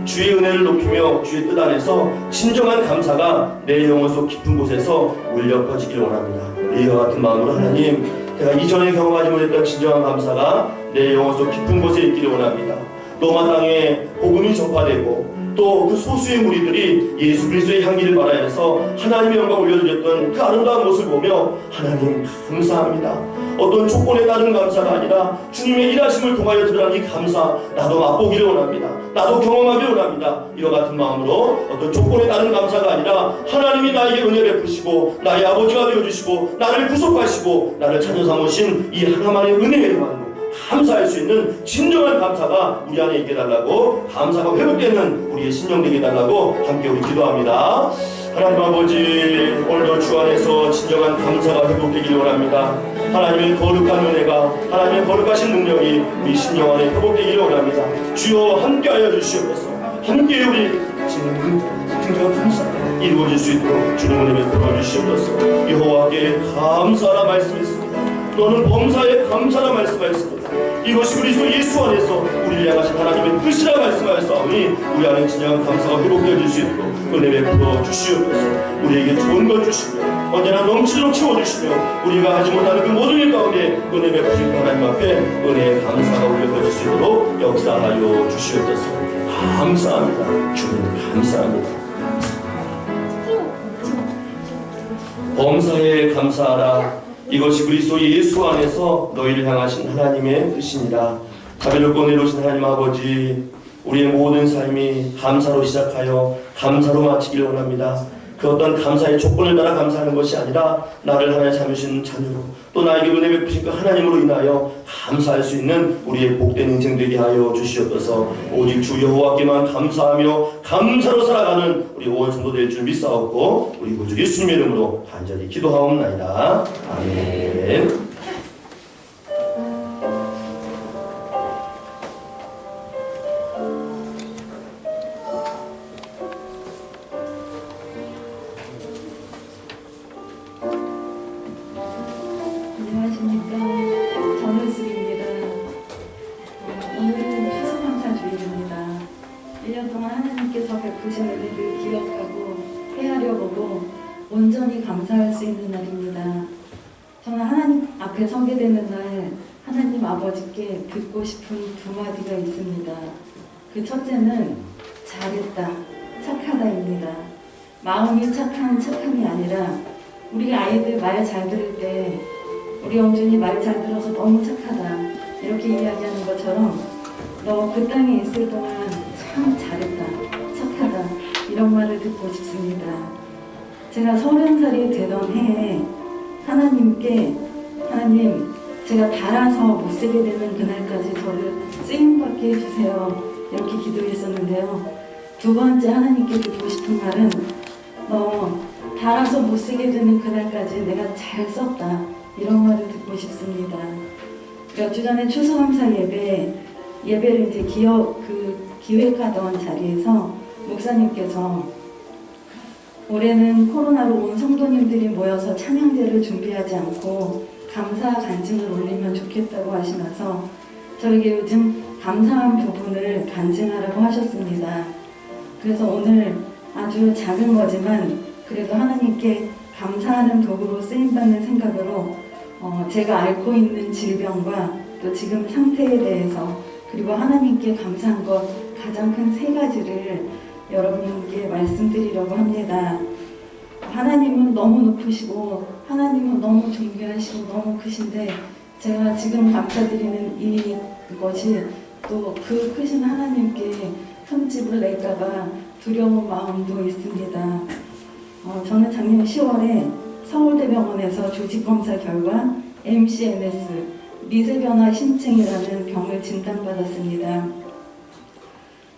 주의 은혜를 높이며 주의 뜻 안에서 진정한 감사가 내 영혼 속 깊은 곳에서 울려 퍼지길 원합니다. 이와 같은 마음으로 하나님, 제가 이전에 경험하지 못했던 진정한 감사가 내 영혼 속 깊은 곳에 있기를 원합니다. 로마 땅에 복음이 전파되고 또 그 소수의 무리들이 예수 그리스도의 향기를 발하여서 하나님의 영광을 올려드렸던 그 아름다운 모습을 보며 하나님 감사합니다. 어떤 조건에 따른 감사가 아니라 주님의 일하심을 통하여 드러난 이 감사, 나도 맛보기를 원합니다. 나도 경험하기를 원합니다. 이와 같은 마음으로 어떤 조건에 따른 감사가 아니라 하나님이 나에게 은혜 베푸시고 나의 아버지가 되어주시고 나를 구속하시고 나를 찾아 삼으신 이 하나만의 은혜에만 감사할 수 있는 진정한 감사가 우리 안에 있게 달라고, 감사가 회복되는 우리의 신령 되게 달라고 함께 우리 기도합니다. 하나님 아버지, 오늘도 주 안에서 진정한 감사가 회복되기를 원합니다. 하나님의 거룩한 은혜가, 하나님의 거룩하신 능력이 우리 신령 안에 회복되기를 원합니다. 주여 함께하여 주시옵소서. 함께 우리 진정한 감사 이루어질 수 있도록 주님 은혜 베풀어 주시옵소서. 여호와께 감사라 말씀했습니다. 너는 범사에 감사라 말씀하였습니다. 이것이 그리스도 예수 안에서 우리를 향하신 하나님의 뜻이라 말씀하였사오니 우리 안에 진정한 감사가 회복되어질 수 있도록 은혜 베풀어 주시옵소서. 우리에게 좋은 것 주시며 언제나 넘치도록 채워주시며 우리가 하지 못하는 그 모든 일 가운데 은혜 베푸신 하나님 앞에 은혜의 감사가 올려버릴 수 있도록 역사하여 주시옵소서. 감사합니다. 주님 감사합니다. 범사에 감사하라. 이것이 그리스도 예수 안에서 너희를 향하신 하나님의 뜻이니라. 자비롭고 내려오신 하나님 아버지, 우리의 모든 삶이 감사로 시작하여 감사로 마치기를 원합니다. 그 어떤 감사의 조건을 따라 감사하는 것이 아니라 나를 하나님 삼으신 자녀로 또 나에게 은혜 베푸신 그 하나님으로 인하여 감사할 수 있는 우리의 복된 인생 되게 하여 주시옵소서. 오직 주 여호와께만 감사하며 감사로 살아가는 우리 온 성도 될 줄 믿사옵고 우리 구주 예수님의 이름으로 간절히 기도하옵나이다. 아멘. 안녕하십니까. 전은숙입니다. 오늘은 추수감사주일입니다. 1년 동안 하나님께서 베푸신 은혜를 기억하고 헤아려보고 온전히 감사할 수 있는 날입니다. 저는 하나님 앞에 서게 되는 날 하나님 아버지께 듣고 싶은 두 마디가 있습니다. 그 첫째는 잘했다, 착하다입니다. 마음이 착한 착함이 아니라 우리 아이들 말 잘 들을 때 우리 영준이 말 잘 들어서 너무 착하다 이렇게 이야기하는 것처럼 너 그 땅에 있을 동안 참 잘했다, 착하다 이런 말을 듣고 싶습니다. 제가 30살이 되던 해에 하나님께 하나님 제가 달아서 못쓰게 되는 그날까지 저를 쓰임받게 해주세요 이렇게 기도했었는데요. 두 번째 하나님께 듣고 싶은 말은 너 달아서 못쓰게 되는 그날까지 내가 잘 썼다 이런 말을 듣고 싶습니다. 몇 주 전에 추수감사 예배를 이제 기획하던 자리에서 목사님께서 올해는 코로나로 온 성도님들이 모여서 찬양제를 준비하지 않고 감사 간증을 올리면 좋겠다고 하시면서 저에게 요즘 감사한 부분을 간증하라고 하셨습니다. 그래서 오늘 아주 작은 거지만 그래도 하나님께 감사하는 도구로 쓰임받는 생각으로 제가 앓고 있는 질병과 또 지금 상태에 대해서 그리고 하나님께 감사한 것 가장 큰 세 가지를 여러분께 말씀드리려고 합니다. 하나님은 너무 높으시고 하나님은 너무 존귀하시고 너무 크신데 제가 지금 감사드리는 이것이 또 그 크신 하나님께 흠집을 낼까봐 두려운 마음도 있습니다. 저는 작년 10월에 서울대병원에서 조직검사 결과 MCNS, 미세변화 심층이라는 병을 진단받았습니다.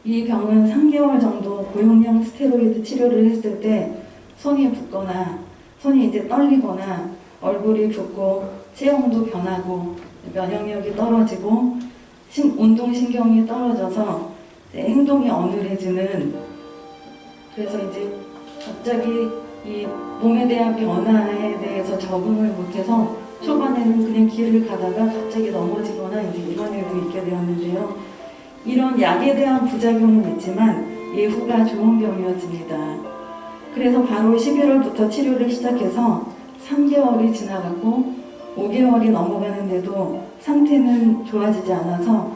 이 병은 3개월 정도 고용량 스테로이드 치료를 했을 때 손이 붓거나 손이 이제 떨리거나 얼굴이 붓고 체형도 변하고 면역력이 떨어지고 운동신경이 떨어져서 행동이 어눌해지는, 그래서 이제 갑자기 이 몸에 대한 변화에 대해서 적응을 못해서 초반에는 그냥 길을 가다가 갑자기 넘어지거나 이제 이런 일도 있게 되었는데요. 이런 약에 대한 부작용은 있지만 예후가 좋은 병이었습니다. 그래서 바로 11월부터 치료를 시작해서 3개월이 지나갔고 5개월이 넘어가는데도 상태는 좋아지지 않아서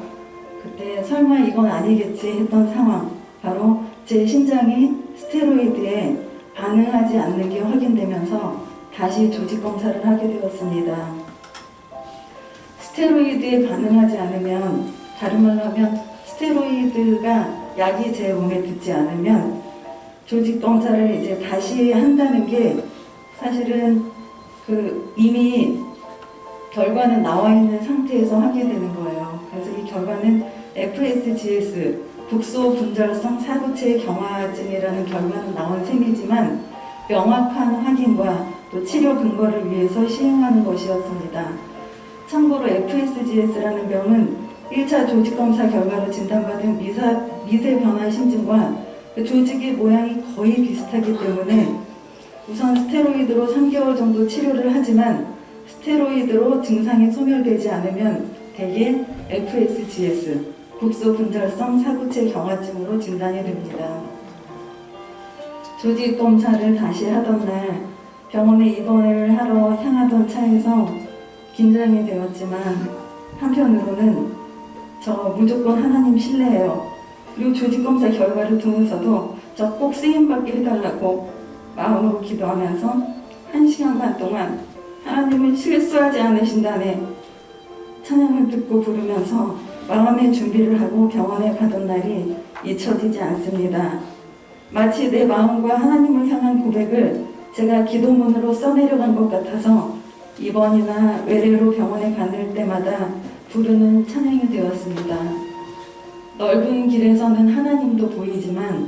그때 설마 이건 아니겠지 했던 상황, 바로 제 신장이 스테로이드에 반응하지 않는 게 확인되면서 다시 조직 검사를 하게 되었습니다. 스테로이드에 반응하지 않으면, 다른 말로 하면 스테로이드가 약이 제 몸에 듣지 않으면 조직 검사를 이제 다시 한다는 게 사실은 이미 결과는 나와 있는 상태에서 하게 되는 거예요. 그래서 이 결과는 FSGS, 국소 분절성 사구체 경화증이라는 결과는 나온 셈이지만 명확한 확인과 또 치료 근거를 위해서 시행하는 것이었습니다. 참고로 FSGS라는 병은 1차 조직검사 결과로 진단받은 미세 변화 심증과 조직의 모양이 거의 비슷하기 때문에 우선 스테로이드로 3개월 정도 치료를 하지만 스테로이드로 증상이 소멸되지 않으면 대개 FSGS, 국소분절성 사구체 경화증으로 진단이 됩니다. 조직 검사를 다시 하던 날 병원에 입원을 하러 향하던 차에서 긴장이 되었지만 한편으로는 저 무조건 하나님 신뢰해요. 그리고 조직검사 결과를 두면서도 저 꼭 쓰임받게 해달라고 마음으로 기도하면서 1시간 반 동안 하나님은 실수하지 않으신다네 찬양을 듣고 부르면서 마음의 준비를 하고 병원에 가던 날이 잊혀지지 않습니다. 마치 내 마음과 하나님을 향한 고백을 제가 기도문으로 써내려간 것 같아서 입원이나 외래로 병원에 가는 때마다 부르는 찬양이 되었습니다. 넓은 길에서는 하나님도 보이지만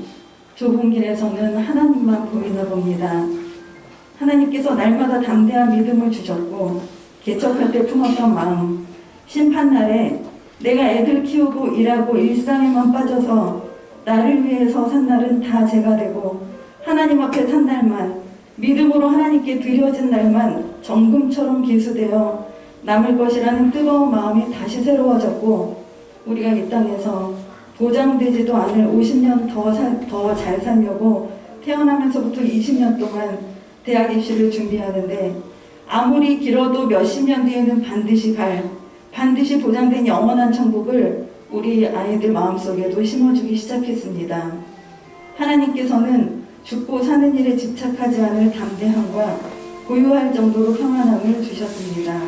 좁은 길에서는 하나님만 보이나 봅니다. 하나님께서 날마다 담대한 믿음을 주셨고 개척할 때 품었던 마음, 심판날에 내가 애들 키우고 일하고 일상에만 빠져서 나를 위해서 산 날은 다 제가 되고 하나님 앞에 산 날만, 믿음으로 하나님께 드려진 날만 정금처럼 기수되어 남을 것이라는 뜨거운 마음이 다시 새로워졌고 우리가 이 땅에서 보장되지도 않을 50년 더 잘 살려고 태어나면서부터 20년 동안 대학 입시를 준비하는데 아무리 길어도 몇십 년 뒤에는 반드시 보장된 영원한 천국을 우리 아이들 마음속에도 심어주기 시작했습니다. 하나님께서는 죽고 사는 일에 집착하지 않을 담대함과 고요할 정도로 평안함을 주셨습니다.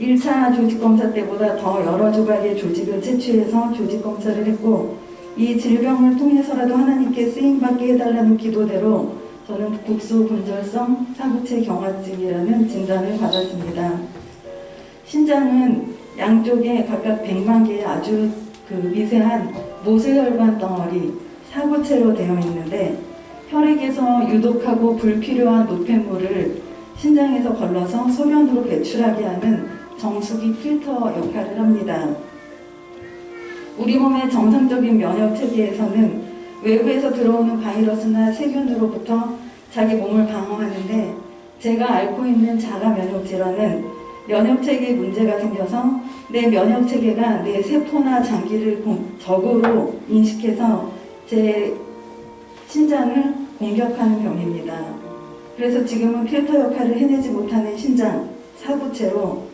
1차 조직검사 때보다 더 여러 조각의 조직을 채취해서 조직검사를 했고 이 질병을 통해서라도 하나님께 쓰임받게 해달라는 기도대로 저는 국소분절성 사구체 경화증이라는 진단을 받았습니다. 신장은 양쪽에 각각 100만 개의 아주 미세한 모세혈관 덩어리 사구체로 되어 있는데 혈액에서 유독하고 불필요한 노폐물을 신장에서 걸러서 소변으로 배출하게 하는 정수기 필터 역할을 합니다. 우리 몸의 정상적인 면역 체계에서는 외부에서 들어오는 바이러스나 세균으로부터 자기 몸을 방어하는데 제가 앓고 있는 자가 면역 질환은 면역 체계에 문제가 생겨서 내 면역 체계가 내 세포나 장기를 적으로 인식해서 제 신장을 공격하는 병입니다. 그래서 지금은 필터 역할을 해내지 못하는 신장, 사구체로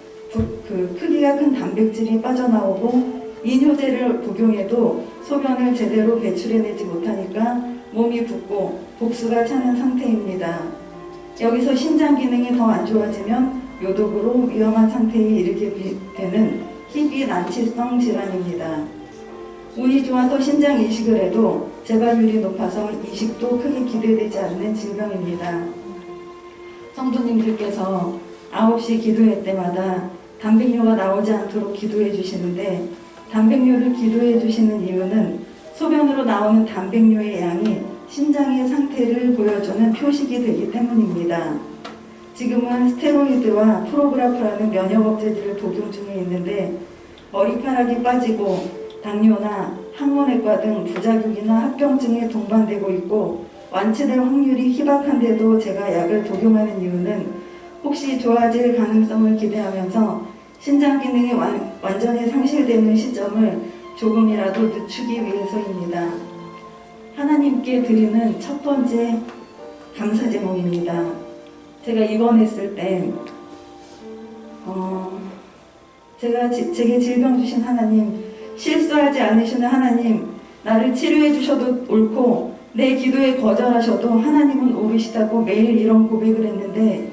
크기가 큰 단백질이 빠져나오고 이뇨제를 복용해도 소변을 제대로 배출해내지 못하니까 몸이 붓고 복수가 차는 상태입니다. 여기서 신장 기능이 더 안 좋아지면 요독으로 위험한 상태에 이르게 되는 희비난치성 질환입니다. 운이 좋아서 신장 이식을 해도 재발률이 높아서 이식도 크게 기대되지 않는 질병입니다. 성도님들께서 9시 기도회 때마다 단백뇨가 나오지 않도록 기도해 주시는데 단백뇨를 기도해 주시는 이유는 소변으로 나오는 단백뇨의 양이 신장의 상태를 보여주는 표식이 되기 때문입니다. 지금은 스테로이드와 프로그라프라는 면역 억제제를 복용 중에 있는데 머리카락이 빠지고 당뇨나 항문외과 등 부작용이나 합병증에 동반되고 있고 완치될 확률이 희박한데도 제가 약을 복용하는 이유는 혹시 좋아질 가능성을 기대하면서 신장 기능이 완전히 상실되는 시점을 조금이라도 늦추기 위해서입니다. 하나님께 드리는 첫 번째 감사 제목입니다. 제가 입원했을 때 제게 질병 주신 하나님, 실수하지 않으시는 하나님, 나를 치료해 주셔도 옳고 내 기도에 거절하셔도 하나님은 옳으시다고 매일 이런 고백을 했는데,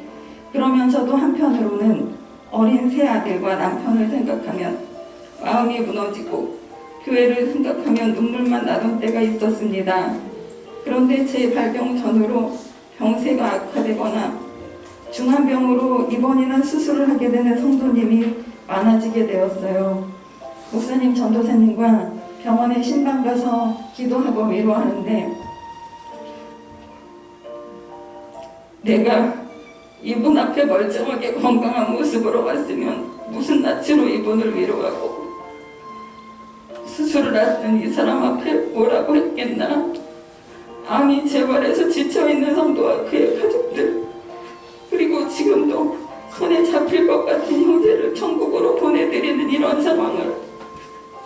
그러면서도 한편으로는 어린 새 아들과 남편을 생각하면 마음이 무너지고 교회를 생각하면 눈물만 나던 때가 있었습니다. 그런데 제 발병 전후로 병세가 악화되거나 중환병으로 입원이나 수술을 하게 되는 성도님이 많아지게 되었어요. 목사님, 전도사님과 병원에 신방 가서 기도하고 위로하는데, 내가 이분 앞에 멀쩡하게 건강한 모습으로 왔으면 무슨 낯으로 이분을 위로하고 수술을 앞둔 이 사람 앞에 뭐라고 했겠나. 암이 재발해서 지쳐있는 성도와 그의 가족들, 그리고 지금도 손에 잡힐 것 같은 형제를 천국으로 보내드리는 이런 상황을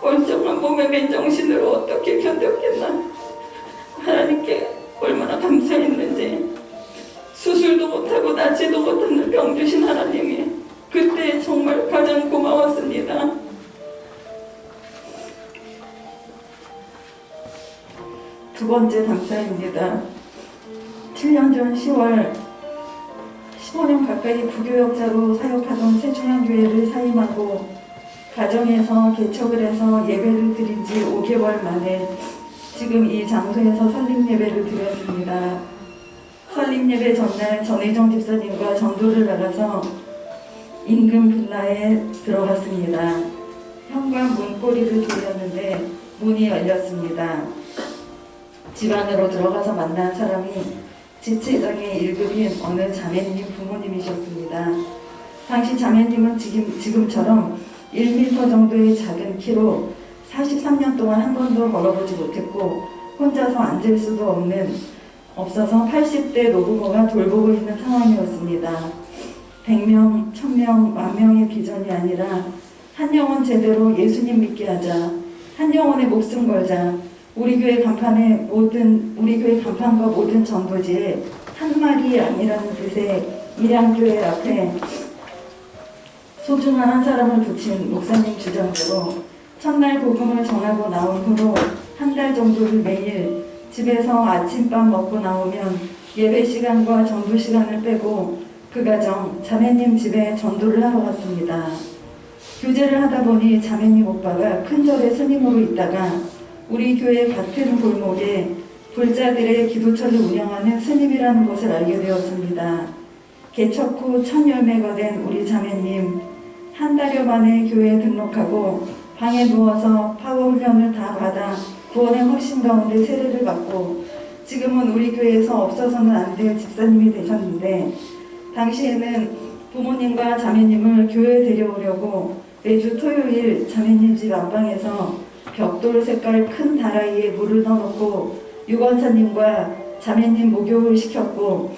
멀쩡한 몸의 맨정신으로 어떻게 견뎠겠나. 하나님께 얼마나 감사했는지. 수술도 못하고 낫지도 못하는 병 주신 하나님이 그때 정말 가장 고마웠습니다. 두 번째 감사입니다. 7년 전 10월 15년 가까이 부교역자로 사역하던 새중앙교회를 사임하고 가정에서 개척을 해서 예배를 드린 지 5개월 만에 지금 이 장소에서 설립예배를 드렸습니다. 설립예배 전날 전혜정 집사님과 전도를 나가서 인근 빌라에 들어갔습니다. 현관 문고리를 돌렸는데 문이 열렸습니다. 집 안으로 들어가서 만난 사람이 지체장애 1급인 어느 자매님 부모님이셨습니다. 당시 자매님은 지금처럼 1m 정도의 작은 키로 43년 동안 한 번도 걸어보지 못했고 혼자서 앉을 수도 없어서 80대 노부모가 돌보고 있는 상황이었습니다. 100명, 1000명, 10,000명의 비전이 아니라 한 영혼 제대로 예수님 믿게 하자, 한 영혼의 목숨 걸자, 우리 교회 간판과 모든 전도지에 한 마리 양이라는 뜻의 일양교회 앞에 소중한 한 사람을 붙인 목사님 주장대로 첫날 복음을 전하고 나온 후로 한 달 정도를 매일 집에서 아침밥 먹고 나오면 예배 시간과 전도 시간을 빼고 그 가정 자매님 집에 전도를 하러 갔습니다. 교제를 하다 보니 자매님 오빠가 큰 절에 스님으로 있다가 우리 교회 같은 골목에 불자들의 기도처를 운영하는 스님이라는 것을 알게 되었습니다. 개척 후 첫 열매가 된 우리 자매님, 한 달여 만에 교회에 등록하고 방에 누워서 파워 훈련을 다 받아 구원의 확신 가운데 세례를 받고 지금은 우리 교회에서 없어서는 안 될 집사님이 되셨는데, 당시에는 부모님과 자매님을 교회에 데려오려고 매주 토요일 자매님 집 안방에서 벽돌 색깔 큰 다라이에 물을 넣어놓고 유권사님과 자매님 목욕을 시켰고,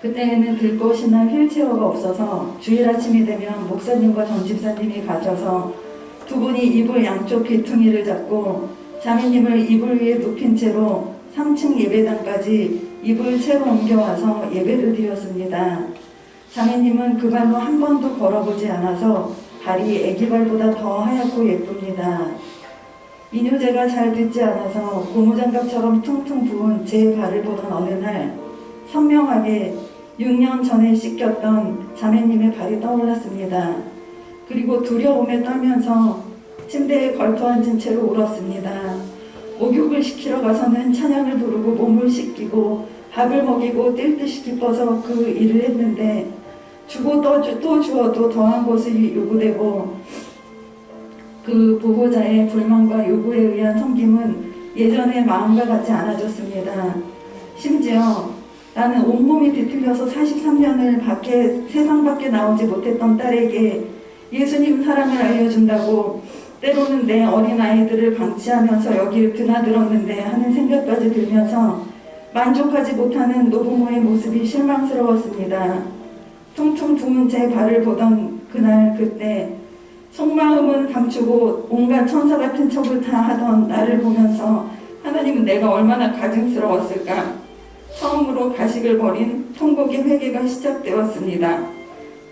그때에는 들 것이나 휠체어가 없어서 주일 아침이 되면 목사님과 전집사님이 가셔서 두 분이 이불 양쪽 귀퉁이를 잡고 자매님을 이불 위에 눕힌 채로 3층 예배당까지 이불 채로 옮겨와서 예배를 드렸습니다. 자매님은 그 발로 한 번도 걸어보지 않아서 발이 애기 발보다 더 하얗고 예쁩니다. 이뇨제가 잘 듣지 않아서 고무장갑처럼 퉁퉁 부은 제 발을 보던 어느 날 선명하게 6년 전에 씻겼던 자매님의 발이 떠올랐습니다. 그리고 두려움에 떨면서 침대에 걸터앉은 채로 울었습니다. 목욕을 시키러 가서는 찬양을 부르고 몸을 씻기고 밥을 먹이고 뛸 듯이 기뻐서 그 일을 했는데 주고 또 주어도 더한 것이 요구되고 그 보호자의 불만과 요구에 의한 섬김은 예전의 마음과 같지 않아졌습니다. 심지어 나는 온몸이 뒤틀려서 43년을 세상 밖에 나오지 못했던 딸에게 예수님 사랑을 알려준다고 때로는 내 어린아이들을 방치하면서 여길 드나들었는데 하는 생각까지 들면서 만족하지 못하는 노부모의 모습이 실망스러웠습니다. 퉁퉁 부은 제 발을 보던 그때 속마음은 감추고 온갖 천사 같은 척을 다 하던 나를 보면서 하나님은 내가 얼마나 가증스러웠을까. 처음으로 가식을 버린 통곡의 회개가 시작되었습니다.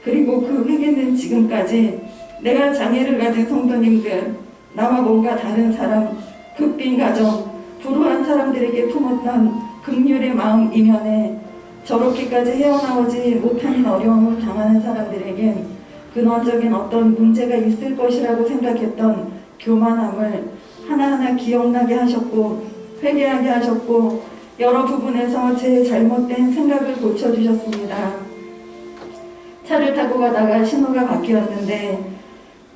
그리고 그 회개는 지금까지 내가 장애를 가진 성도님들, 나와 뭔가 다른 사람, 극빈 가정, 불우한 사람들에게 품었던 긍휼의 마음 이면에 저렇게까지 헤어나오지 못하는 어려움을 당하는 사람들에겐 근원적인 어떤 문제가 있을 것이라고 생각했던 교만함을 하나하나 기억나게 하셨고 회개하게 하셨고 여러 부분에서 제 잘못된 생각을 고쳐주셨습니다. 차를 타고 가다가 신호가 바뀌었는데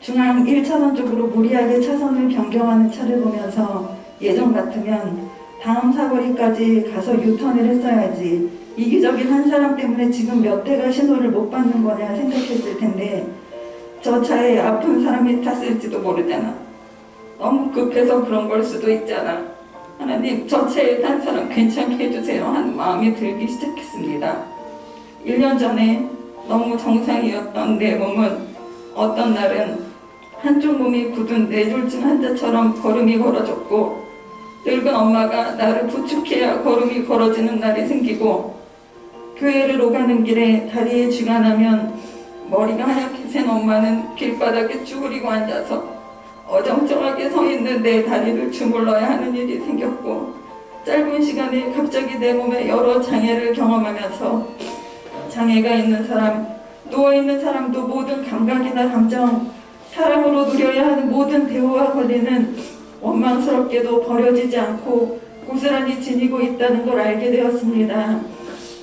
중앙 1차선 쪽으로 무리하게 차선을 변경하는 차를 보면서 예전 같으면 다음 사거리까지 가서 유턴을 했어야지 이기적인 한 사람 때문에 지금 몇 대가 신호를 못 받는 거냐 생각했을 텐데 저 차에 아픈 사람이 탔을지도 모르잖아. 너무 급해서 그런 걸 수도 있잖아. 하나님, 저 차에 탄 사람 괜찮게 해주세요 하는 마음이 들기 시작했습니다. 1년 전에 너무 정상이었던 내 몸은 어떤 날은 한쪽 몸이 굳은 뇌졸중 환자처럼 걸음이 걸어졌고 늙은 엄마가 나를 부축해야 걸음이 걸어지는 날이 생기고 교회를 오가는 길에 다리에 쥐가 나면 머리가 하얗게 센 엄마는 길바닥에 쭈그리고 앉아서 어정쩡하게 서 있는 내 다리를 주물러야 하는 일이 생겼고 짧은 시간에 갑자기 내 몸에 여러 장애를 경험하면서 장애가 있는 사람, 누워있는 사람도 모든 감각이나 감정, 사랑으로 누려야 하는 모든 대우와 권리는 원망스럽게도 버려지지 않고 고스란히 지니고 있다는 걸 알게 되었습니다.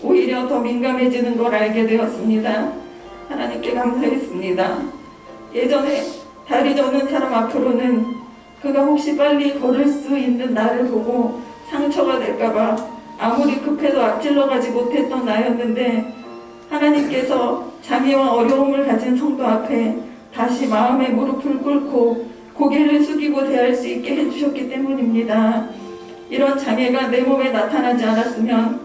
오히려 더 민감해지는 걸 알게 되었습니다. 하나님께 감사했습니다. 예전에 다리 저는 사람 앞으로는 그가 혹시 빨리 걸을 수 있는 나를 보고 상처가 될까봐 아무리 급해도 앞질러 가지 못했던 나였는데 하나님께서 장애와 어려움을 가진 성도 앞에 다시 마음의 무릎을 꿇고 고개를 숙이고 대할 수 있게 해주셨기 때문입니다. 이런 장애가 내 몸에 나타나지 않았으면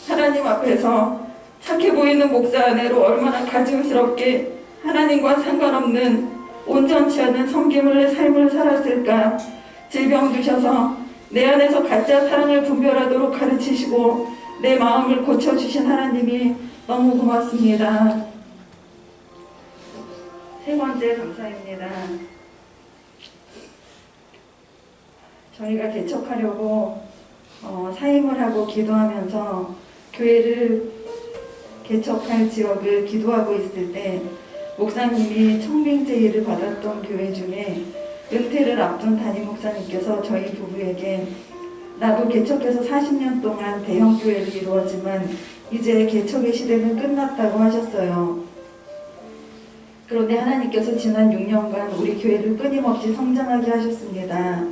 하나님 앞에서 착해 보이는 목사 아내로 얼마나 가증스럽게 하나님과 상관없는 온전치 않은 섬김의 삶을 살았을까. 질병 주셔서 내 안에서 가짜 사랑을 분별하도록 가르치시고 내 마음을 고쳐주신 하나님이 너무 고맙습니다. 세 번째 감사입니다. 저희가 개척하려고 사임을 하고 기도하면서 교회를 개척할 지역을 기도하고 있을 때 목사님이 청빙제의를 받았던 교회 중에 은퇴를 앞둔 담임 목사님께서 저희 부부에게 나도 개척해서 40년 동안 대형 교회를 이루었지만 이제 개척의 시대는 끝났다고 하셨어요. 그런데 하나님께서 지난 6년간 우리 교회를 끊임없이 성장하게 하셨습니다.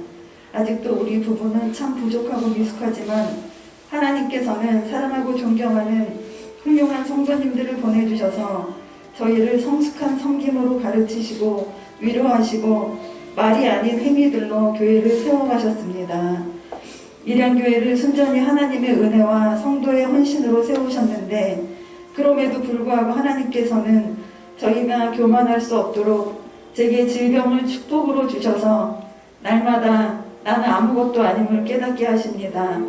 아직도 우리 부부는 참 부족하고 미숙하지만 하나님께서는 사랑하고 존경하는 훌륭한 성도님들을 보내주셔서 저희를 성숙한 섬김으로 가르치시고 위로하시고 말이 아닌 행위들로 교회를 세워가셨습니다. 일양교회를 순전히 하나님의 은혜와 성도의 헌신으로 세우셨는데 그럼에도 불구하고 하나님께서는 저희가 교만할 수 없도록 제게 질병을 축복으로 주셔서 날마다 나는 아무것도 아님을 깨닫게 하십니다.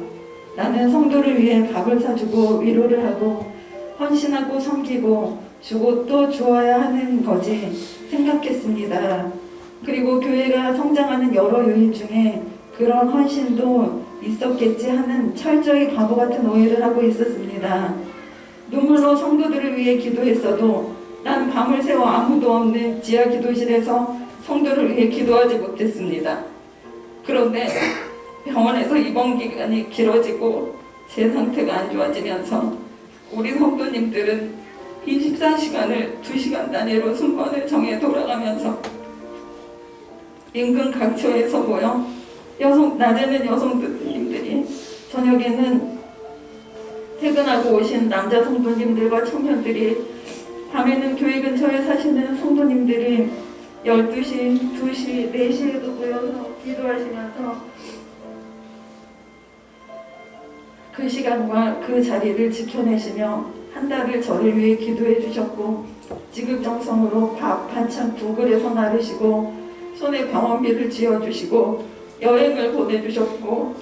나는 성도를 위해 밥을 사주고 위로를 하고 헌신하고 섬기고 주고 또 주어야 하는 거지 생각했습니다. 그리고 교회가 성장하는 여러 요인 중에 그런 헌신도 있었겠지 하는 철저히 바보 같은 오해를 하고 있었습니다. 눈물로 성도들을 위해 기도했어도 난 밤을 새워 아무도 없는 지하 기도실에서 성도를 위해 기도하지 못했습니다. 그런데 병원에서 입원 기간이 길어지고 제 상태가 안 좋아지면서 우리 성도님들은 24시간을 2시간 단위로 순번을 정해 돌아가면서 인근 각처에서 모여 낮에는 여성님들이 저녁에는 퇴근하고 오신 남자 성도님들과 청년들이 밤에는 교회 근처에 사시는 성도님들이 12시, 2시, 4시에도 모여서 기도하시면서 그 시간과 그 자리를 지켜내시며 한 달을 저를 위해 기도해 주셨고 지극정성으로 밥 반찬 2그릇 나르시고 손에 병원비를 쥐어주시고 여행을 보내주셨고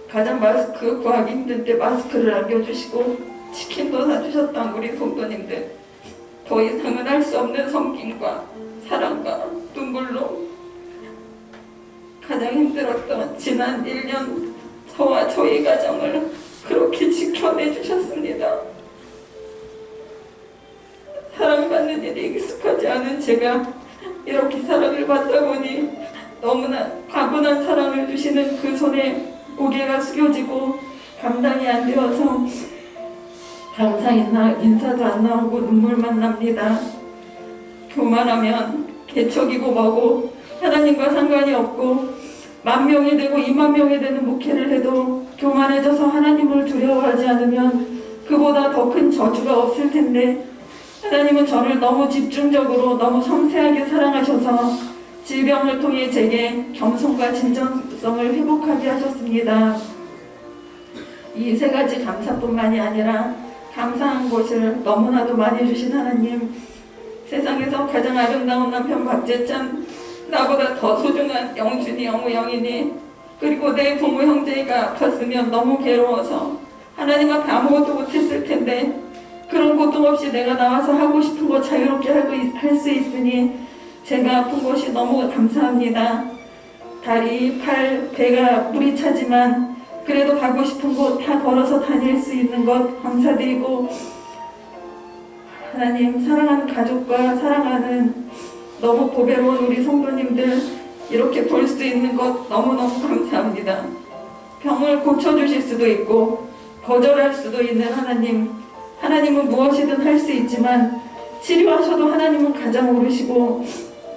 가장 마스크 구하기 힘들 때 마스크를 남겨주시고 치킨도 사주셨던 우리 성도님들 더 이상은 할 수 없는 섬김과 사랑과 눈물로 가장 힘들었던 지난 1년 저와 저희 가정을 그렇게 지켜내 주셨습니다. 사랑받는 일이 익숙하지 않은 제가 이렇게 사랑을 받다 보니 너무나 과분한 사랑을 주시는 그 손에 고개가 숙여지고 감당이 안 되어서 감사 인사도 안 나오고 눈물만 납니다. 교만하면 개척이고 뭐고 하나님과 상관이 없고 10,000명이 되고 20,000명이 되는 목회를 해도 교만해져서 하나님을 두려워하지 않으면 그보다 더 큰 저주가 없을 텐데 하나님은 저를 너무 집중적으로 너무 섬세하게 사랑하셔서 질병을 통해 제게 겸손과 진정성을 회복하게 하셨습니다. 이 세 가지 감사뿐만이 아니라 감사한 것을 너무나도 많이 주신 하나님, 세상에서 가장 아름다운 남편 박재찬, 나보다 더 소중한 영준이 영우 영인이, 그리고 내 부모 형제가 아팠으면 너무 괴로워서 하나님 앞에 아무것도 못했을 텐데 그런 고통 없이 내가 나와서 하고 싶은 거 자유롭게 할 수 있으니 제가 아픈 것이 너무 감사합니다. 다리, 팔, 배가 물이 차지만 그래도 가고 싶은 곳 다 걸어서 다닐 수 있는 것 감사드리고, 하나님 사랑하는 가족과 사랑하는 너무 보배로운 우리 성도님들 이렇게 볼 수 있는 것 너무너무 감사합니다. 병을 고쳐주실 수도 있고 거절할 수도 있는 하나님, 하나님은 무엇이든 할 수 있지만 치료하셔도 하나님은 가장 오르시고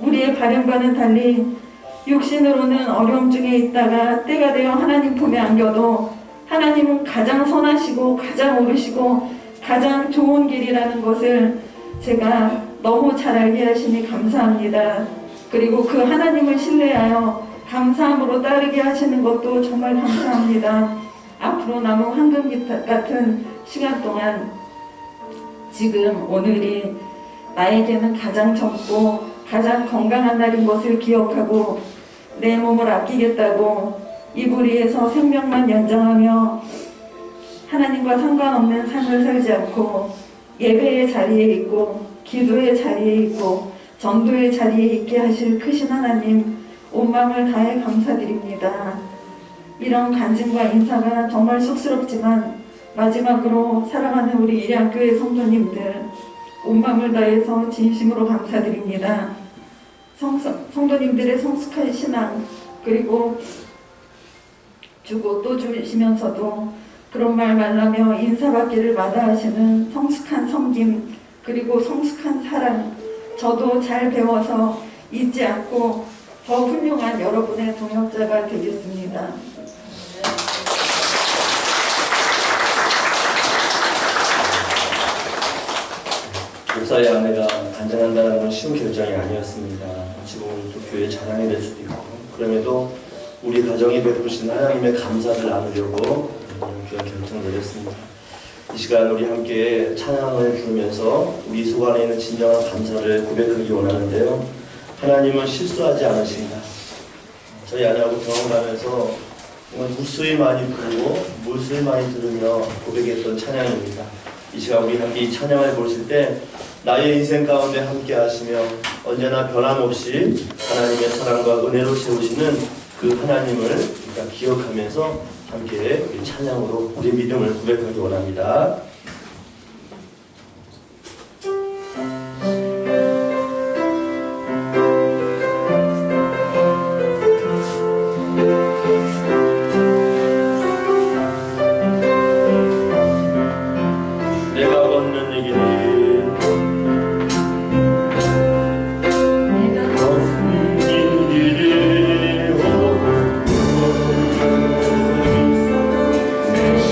우리의 바램과는 달리 육신으로는 어려움 중에 있다가 때가 되어 하나님 품에 안겨도 하나님은 가장 선하시고 가장 오르시고 가장 좋은 길이라는 것을 제가 너무 잘 알게 하시니 감사합니다. 그리고 그 하나님을 신뢰하여 감사함으로 따르게 하시는 것도 정말 감사합니다. 앞으로 남은 황금 같은 시간 동안 지금 오늘이 나에게는 가장 젊고 가장 건강한 날인 것을 기억하고 내 몸을 아끼겠다고 이불위에서 생명만 연장하며 하나님과 상관없는 삶을 살지 않고 예배의 자리에 있고 기도의 자리에 있고 전도의 자리에 있게 하실 크신 하나님, 온 마음을 다해 감사드립니다. 이런 간증과 인사가 정말 쑥스럽지만 마지막으로 사랑하는 우리 일양교회 성도님들 온 마음을 다해서 진심으로 감사드립니다. 성도님들의 성숙한 신앙, 그리고 주고 또 주시면서도 그런 말 말라며 인사받기를 마다하시는 성숙한 섬김, 그리고 성숙한 사랑, 저도 잘 배워서 잊지 않고 더 훌륭한 여러분의 동역자가 되겠습니다. 목사의 아내가 간증한다는 건 쉬운 결정이 아니었습니다. 지금 또 교회 자랑이 될 수도 있고, 그럼에도 우리 가정이 베푸신 하나님의 감사를 나누려고 교회 결정을 내렸습니다. 이 시간 우리 함께 찬양을 부르면서 우리 속 안에 있는 진정한 감사를 고백하기 원하는데요. 하나님은 실수하지 않으신다. 저희 아내하고 경험하면서 정말 무수히 많이 부르고 무수히 많이 들으며 고백했던 찬양입니다. 이 시간 우리 함께 이 찬양을 보실 때 나의 인생 가운데 함께 하시며 언제나 변함없이 하나님의 사랑과 은혜로 세우시는 그 하나님을 우리가 기억하면서 함께 우리 찬양으로 우리 믿음을 고백하기 원합니다. 내가 걷는 이 길이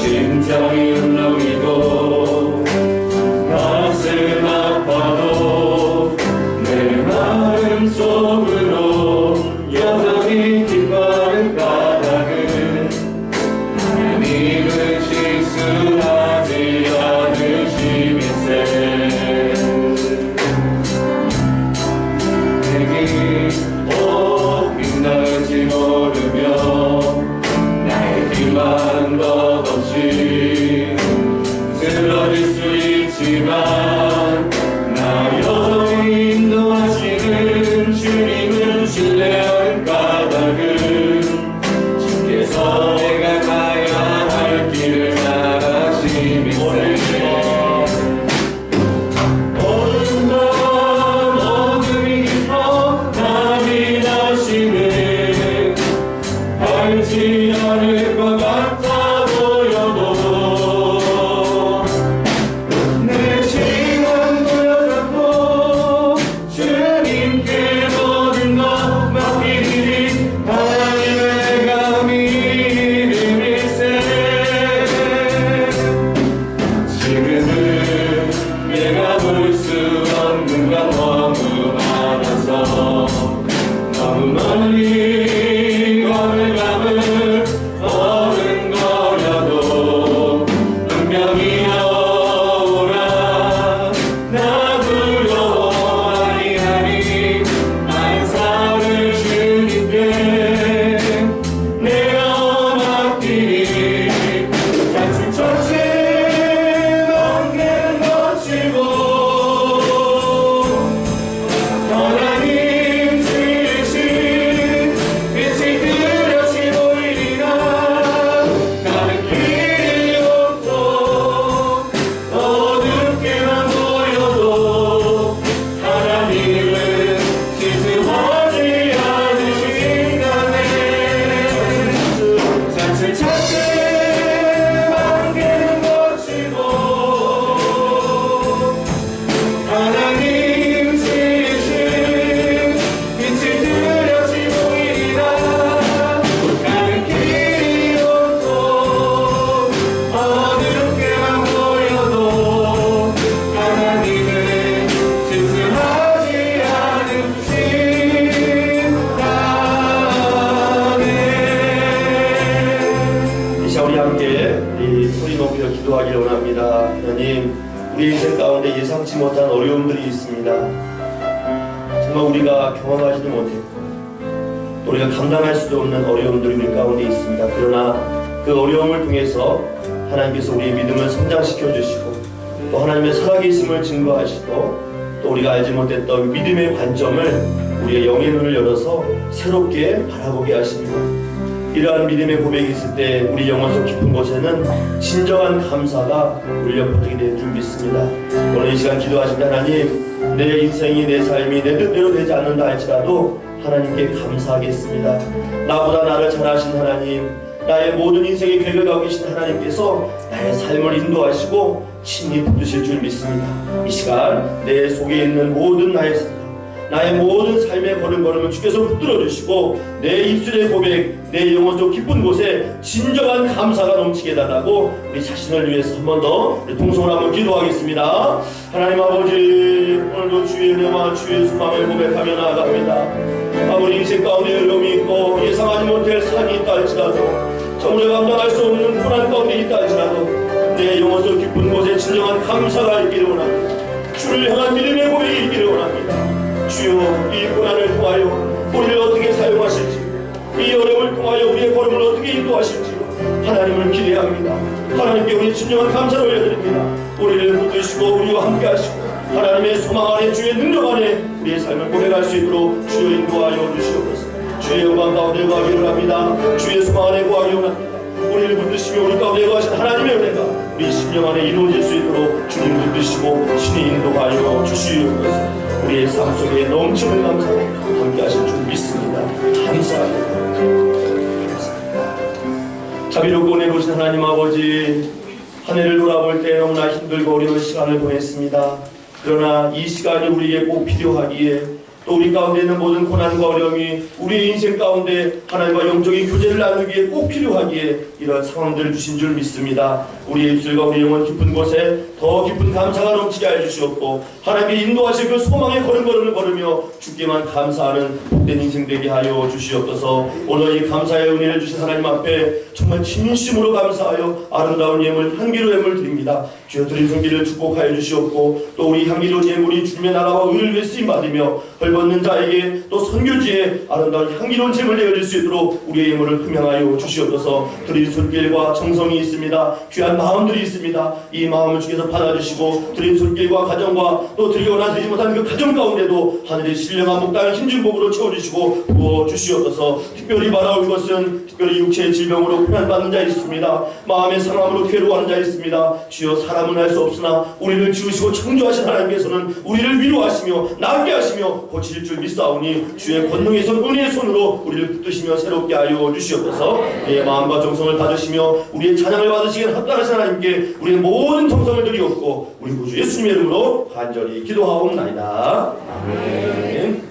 심장이 울렁이고 알지 않을 것 같아 보여도 내 시간 돌려잡고 주님께 모든 것 맡기니 하나님의 내가 믿음일세. 지금은 내가 볼 수 없는 건 너무 많아서 너무 멀리 걸음감을 어른거려도 분명히 오라 나 두려워하니 하니 나의 삶을 주님께 내가 맡기니 자칫자칫 넘기는 것이고 하나님 주신 빛이 뚜렷이 보이리라. 가는 길이 없고 어둡게만 보여도 하나님은 지수하지 않으신다네. 자칫자칫 넘기는 것이고 하나님 지으신 빛이 뚜렷이 보이리라. 가는 길이 없고 어둡게만 보여도 하나님은 지수하지 않으신다네. 이 시간 우리 함께 우리 소리 높여 기도하기를 원합니다. 하나님, 우리 인생 가운데 예상치 못한 어려움들이 있습니다. 정말 우리가 경험하지도 못했고 또 우리가 감당할 수도 없는 어려움들이 우리 가운데 있습니다. 그러나 그 어려움을 통해서 하나님께서 우리의 믿음을 성장시켜 주시고 또 하나님의 살아계심을 증거하시고 또 우리가 알지 못했던 믿음의 관점을 우리의 영의 눈을 열어서 새롭게 바라보게 하십니다. 이러한 믿음의 고백이 있을 때 우리 영혼 속 깊은 곳에는 진정한 감사가 울려 퍼지게 될 줄 믿습니다. 오늘 이 시간 기도하실 때 하나님, 내 인생이 내 삶이 내 뜻대로 되지 않는다 할지라도 하나님께 감사하겠습니다. 나보다 나를 잘 아신 하나님, 나의 모든 인생의 계획을 갖고 계신 하나님께서 나의 삶을 인도하시고 친히 붙드실 줄 믿습니다. 이 시간 내 속에 있는 모든 나의 생각, 나의 모든 삶의 걸음걸음을 주께서 붙들어 주시고 내 입술의 고백, 내 영혼 속 깊은 곳에 진정한 감사가 넘치게 해달라고 우리 자신을 위해서 한 번 더 통성을 한번 기도하겠습니다. 하나님 아버지, 오늘도 주의 은혜와 주의 소망을 고백하며 나아갑니다. 아무리 인생 가운데 어려움이 있고 예상하지 못할 산이 있다 할지라도 정말 감당할 수 없는 고난 가운데 있다 할지라도 내 영혼 속 깊은 곳에 진정한 감사가 있기를 원합니다. 주를 향한 믿음의 고백이 있기를 원합니다. 주여, 이 고난을 통하여 우리를 어떻게 사용하실지, 이 어려움을 통하여 우리의 걸음을 어떻게 인도하실지 하나님을 기대합니다. 하나님께 우리 진정한 감사를 올려드립니다. 우리를 붙드시고 우리와 함께 하시고 하나님의 소망 안에 주의 능력 안에 우리의 삶을 고백할 수 있도록 주여 인도하여 주시옵소서. 주의 영광 가운데 거하기를 합니다. 주의 소망 안에 거하기를 합니다. 우리를 붙드시며 우리 가운데 거하신 하나님의 은혜가 우리 심령 안에 이루어질 수 있도록 주님 붙드시고 신이 인도하여 주시옵소서. 우리의 삶 속에 넘치는 감사로 함께 하실 줄 믿습니다. 감사합니다. 자비롭고 은혜 보신 하나님 아버지, 한 해를 돌아볼 때 너무나 힘들고 어려운 시간을 보냈습니다. 그러나 이 시간이 우리에게 꼭 필요하기에 또 우리 가운데 있는 모든 고난과 어려움이 우리의 인생 가운데 하나님과 영적인 교제를 나누기에 꼭 필요하기에 이런 상황들을 주신 줄 믿습니다. 우리의 입술과 우리 영혼 깊은 곳에 더 깊은 감사가 넘치게 해주시옵고 하나님의 인도하실 그 소망의 걸음걸음을 걸으며 주께만 감사하는 복된 인생 되게 하여 주시옵소서. 오늘 이 감사의 은혜를 주신 하나님 앞에 정말 진심으로 감사하여 아름다운 예물 향기로 예물 드립니다. 주여 드린 손길을 축복하여 주시옵고 또 우리 향기로운 예물이 주님의 나라와 의를 위해 쓰임받으며 헐벗는 자에게 또 선교지에 아름다운 향기로운 제물 되어질 수 있도록 우리의 예물을 흠양하여 주시옵소서. 드린 손길과 정성이 있습니다. 귀한 마음들이 있습니다. 이 마음을 주께서 받아주시고 드린 손길과 가정과 또 드리거나 드리지 못한 그 가정 가운데도 하늘의 신령한 목당을 힘준 복으로 채워주시고 부어주시옵소서. 특별히 바라올 것은 특별히 육체의 질병으로 고난받는 자 있습니다. 마음의 상함으로 괴로워하는 자 있습니다. 주여 사람은 할 수 없으나 우리를 지으시고 창조하신 하나님께서는 우리를 위로하시며 낫게 하시며 고칠 줄 믿사오니 주의 권능의 손 은혜의 손으로 우리를 붙드시며 새롭게 하여 주시옵소서. 우리의 마음과 정성을 받으시며 우리의 찬양을 받으시기에 합당하신 하나님께 우리의 모든 정성을 드리옵고 우리 구주 예수님의 이름으로 간절히 기도하옵나이다. 아멘.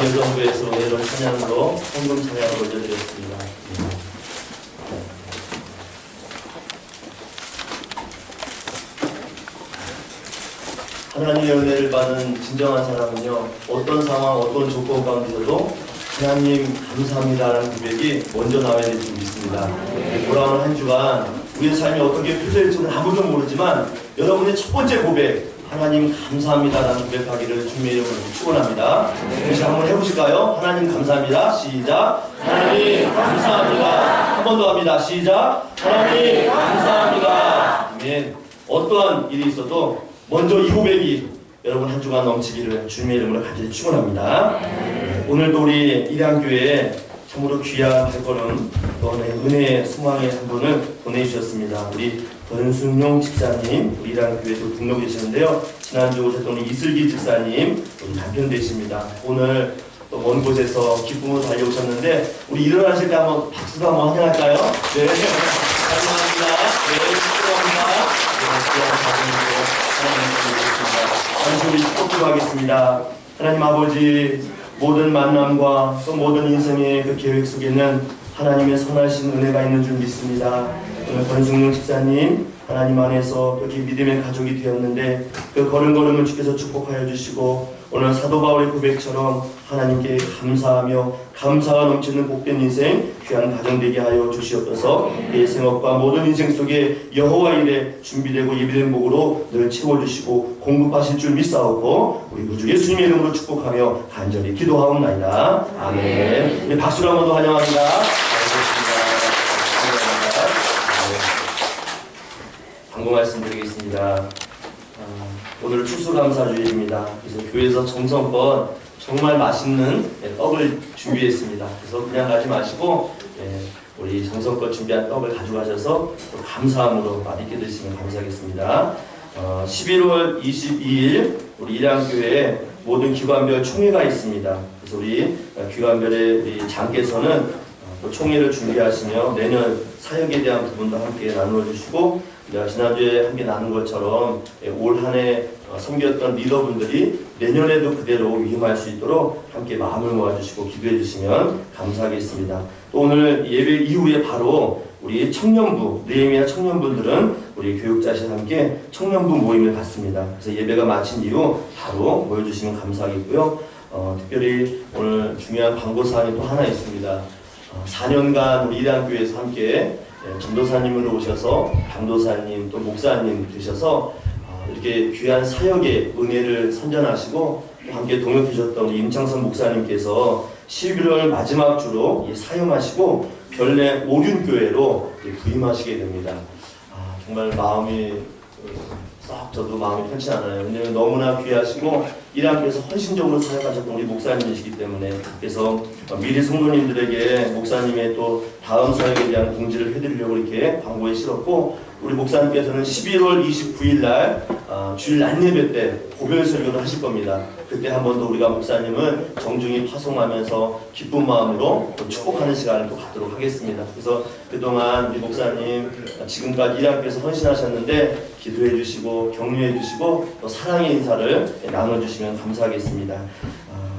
이재성부에서 은혜로운 찬양으로 헌금 찬양을 올려드렸습니다. 하나님의 은혜를 받은 진정한 사람은요, 어떤 상황, 어떤 조건 가운데서도 하나님 감사합니다라는 고백이 먼저 나와야 될 줄 믿습니다. 돌아오는 한 주간 우리의 삶이 어떻게 펼쳐질지는 아무도 모르지만 여러분의 첫 번째 고백, 하나님 감사합니다라는 고백하기를 주님의 이름으로 축원합니다. 다시 한번 해보실까요? 하나님 감사합니다. 시작. 하나님 감사합니다. 한 번 더 합니다. 시작. 하나님 감사합니다. 아멘. 어떠한 일이 있어도 먼저 이 고백이 여러분 한 주간 넘치기를 주님의 이름으로 간절히 축원합니다. 오늘도 우리 일양교회에 참으로 귀한 발걸음 또 은혜의 수망의 한 분을 보내주셨습니다. 우리 권순용 집사님, 우리 일양교회도 등록해 주셨는데요. 지난주 오셨던 우리 이슬기 집사님, 우리 남편 되십니다. 오늘 또 먼 곳에서 기쁨으로 달려오셨는데 우리 일어나실 때 한번 박수도 한번 환영할까요? 네, 감사합니다. 네, 축복합니다. 네, 귀한 가정으로 하나님 드리겠습니다. 잠시 우리 축복기도 하겠습니다. 하나님 아버지, 모든 만남과 또 모든 인생의 그 계획 속에는 하나님의 선하신 은혜가 있는 줄 믿습니다. 오늘 권승용 집사님, 하나님 안에서 이렇게 믿음의 가족이 되었는데 그 걸음걸음을 주께서 축복하여 주시고 오늘 사도 바울의 고백처럼 하나님께 감사하며 감사가 넘치는 복된 인생, 귀한 가정 되게 하여 주시옵소서. 그의 생업과 모든 인생 속에 여호와 일에 준비되고 예비된 복으로 늘 채워주시고 공급하실 줄 믿사오고 우리 구주 예수님의 이름으로 축복하며 간절히 기도하옵나이다. 아멘. 우리 박수로 한 번 더 환영합니다. 광고 말씀드리겠습니다. 오늘 추수감사주일입니다. 그래서 교회에서 정성껏 정말 맛있는 떡을 준비했습니다. 그래서 그냥 가지 마시고 우리 정성껏 준비한 떡을 가져가셔서 또 감사함으로 맛있게 드시면 감사하겠습니다. 11월 22일 우리 일양교회에 모든 기관별 총회가 있습니다. 그래서 우리 기관별의 우리 장께서는 또 총회를 준비하시며 내년 사역에 대한 부분도 함께 나누어 주시고 지난주에 함께 나눈 것처럼 올 한 해 섬겼던 리더분들이 내년에도 그대로 위임할 수 있도록 함께 마음을 모아주시고 기도해 주시면 감사하겠습니다. 또 오늘 예배 이후에 바로 우리 청년부, 느헤미야 청년분들은 우리 교육자실 함께 청년부 모임을 갖습니다. 그래서 예배가 마친 이후 바로 모여주시면 감사하겠고요. 특별히 오늘 중요한 광고사항이 또 하나 있습니다. 4년간 우리 일양교회에서 함께 전도사님으로 오셔서 강도사님 또 목사님 되셔서 이렇게 귀한 사역의 은혜를 선전하시고 또 함께 동역해 주셨던 임창선 목사님께서 11월 마지막 주로 사역하시고 별내 오륜교회로 부임하시게 됩니다. 정말 마음이 썩 저도 마음이 편치 않아요. 왜냐하면 너무나 귀하시고 일양교회에서 헌신적으로 사역하셨던 우리 목사님이시기 때문에 그래서 미리 성도님들에게 목사님의 또 다음 사역에 대한 공지를 해드리려고 이렇게 광고에 실었고 우리 목사님께서는 11월 29일 날 주일 낮예배 때 고별 설교를 하실 겁니다. 그때 한 번 더 우리가 목사님을 정중히 파송하면서 기쁜 마음으로 또 축복하는 시간을 또 갖도록 하겠습니다. 그래서 그동안 우리 목사님 지금까지 일양교회에서 헌신하셨는데 기도해 주시고 격려해 주시고 또 사랑의 인사를 나눠주시면 감사하겠습니다.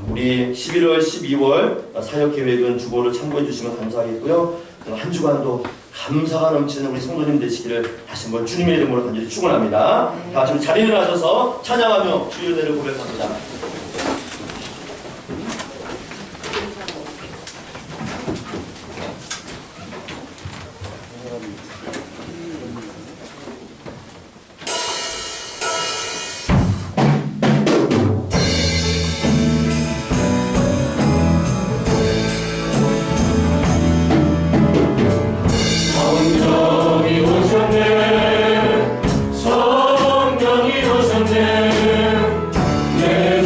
우리 11월 12월 사역 계획은 주보를 참고해 주시면 감사하겠고요. 한 주간도 감사가 넘치는 우리 성도님 되시기를 다시 한번 주님의 이름으로 간절히 축원합니다. 다 같이 자리에 일어나셔서 찬양하며 주의 은혜를 고백합니다. 성령이 오셨네 내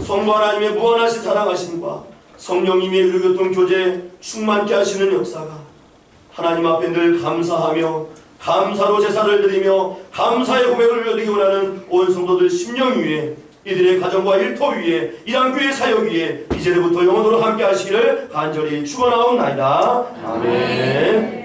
성부 하나님의 무한하신 사랑하심과 성령님의 의료교통 교제 충만케 하시는 역사가 하나님 앞에 늘 감사하며 감사로 제사를 드리며 감사의 고백을 드리기 원하는 온 성도들 심령 위에 이들의 가정과 일터 위에 이랑교회 사역 위에 이제부터 영원토록 함께 하시기를 간절히 축원하옵나이다. 아멘.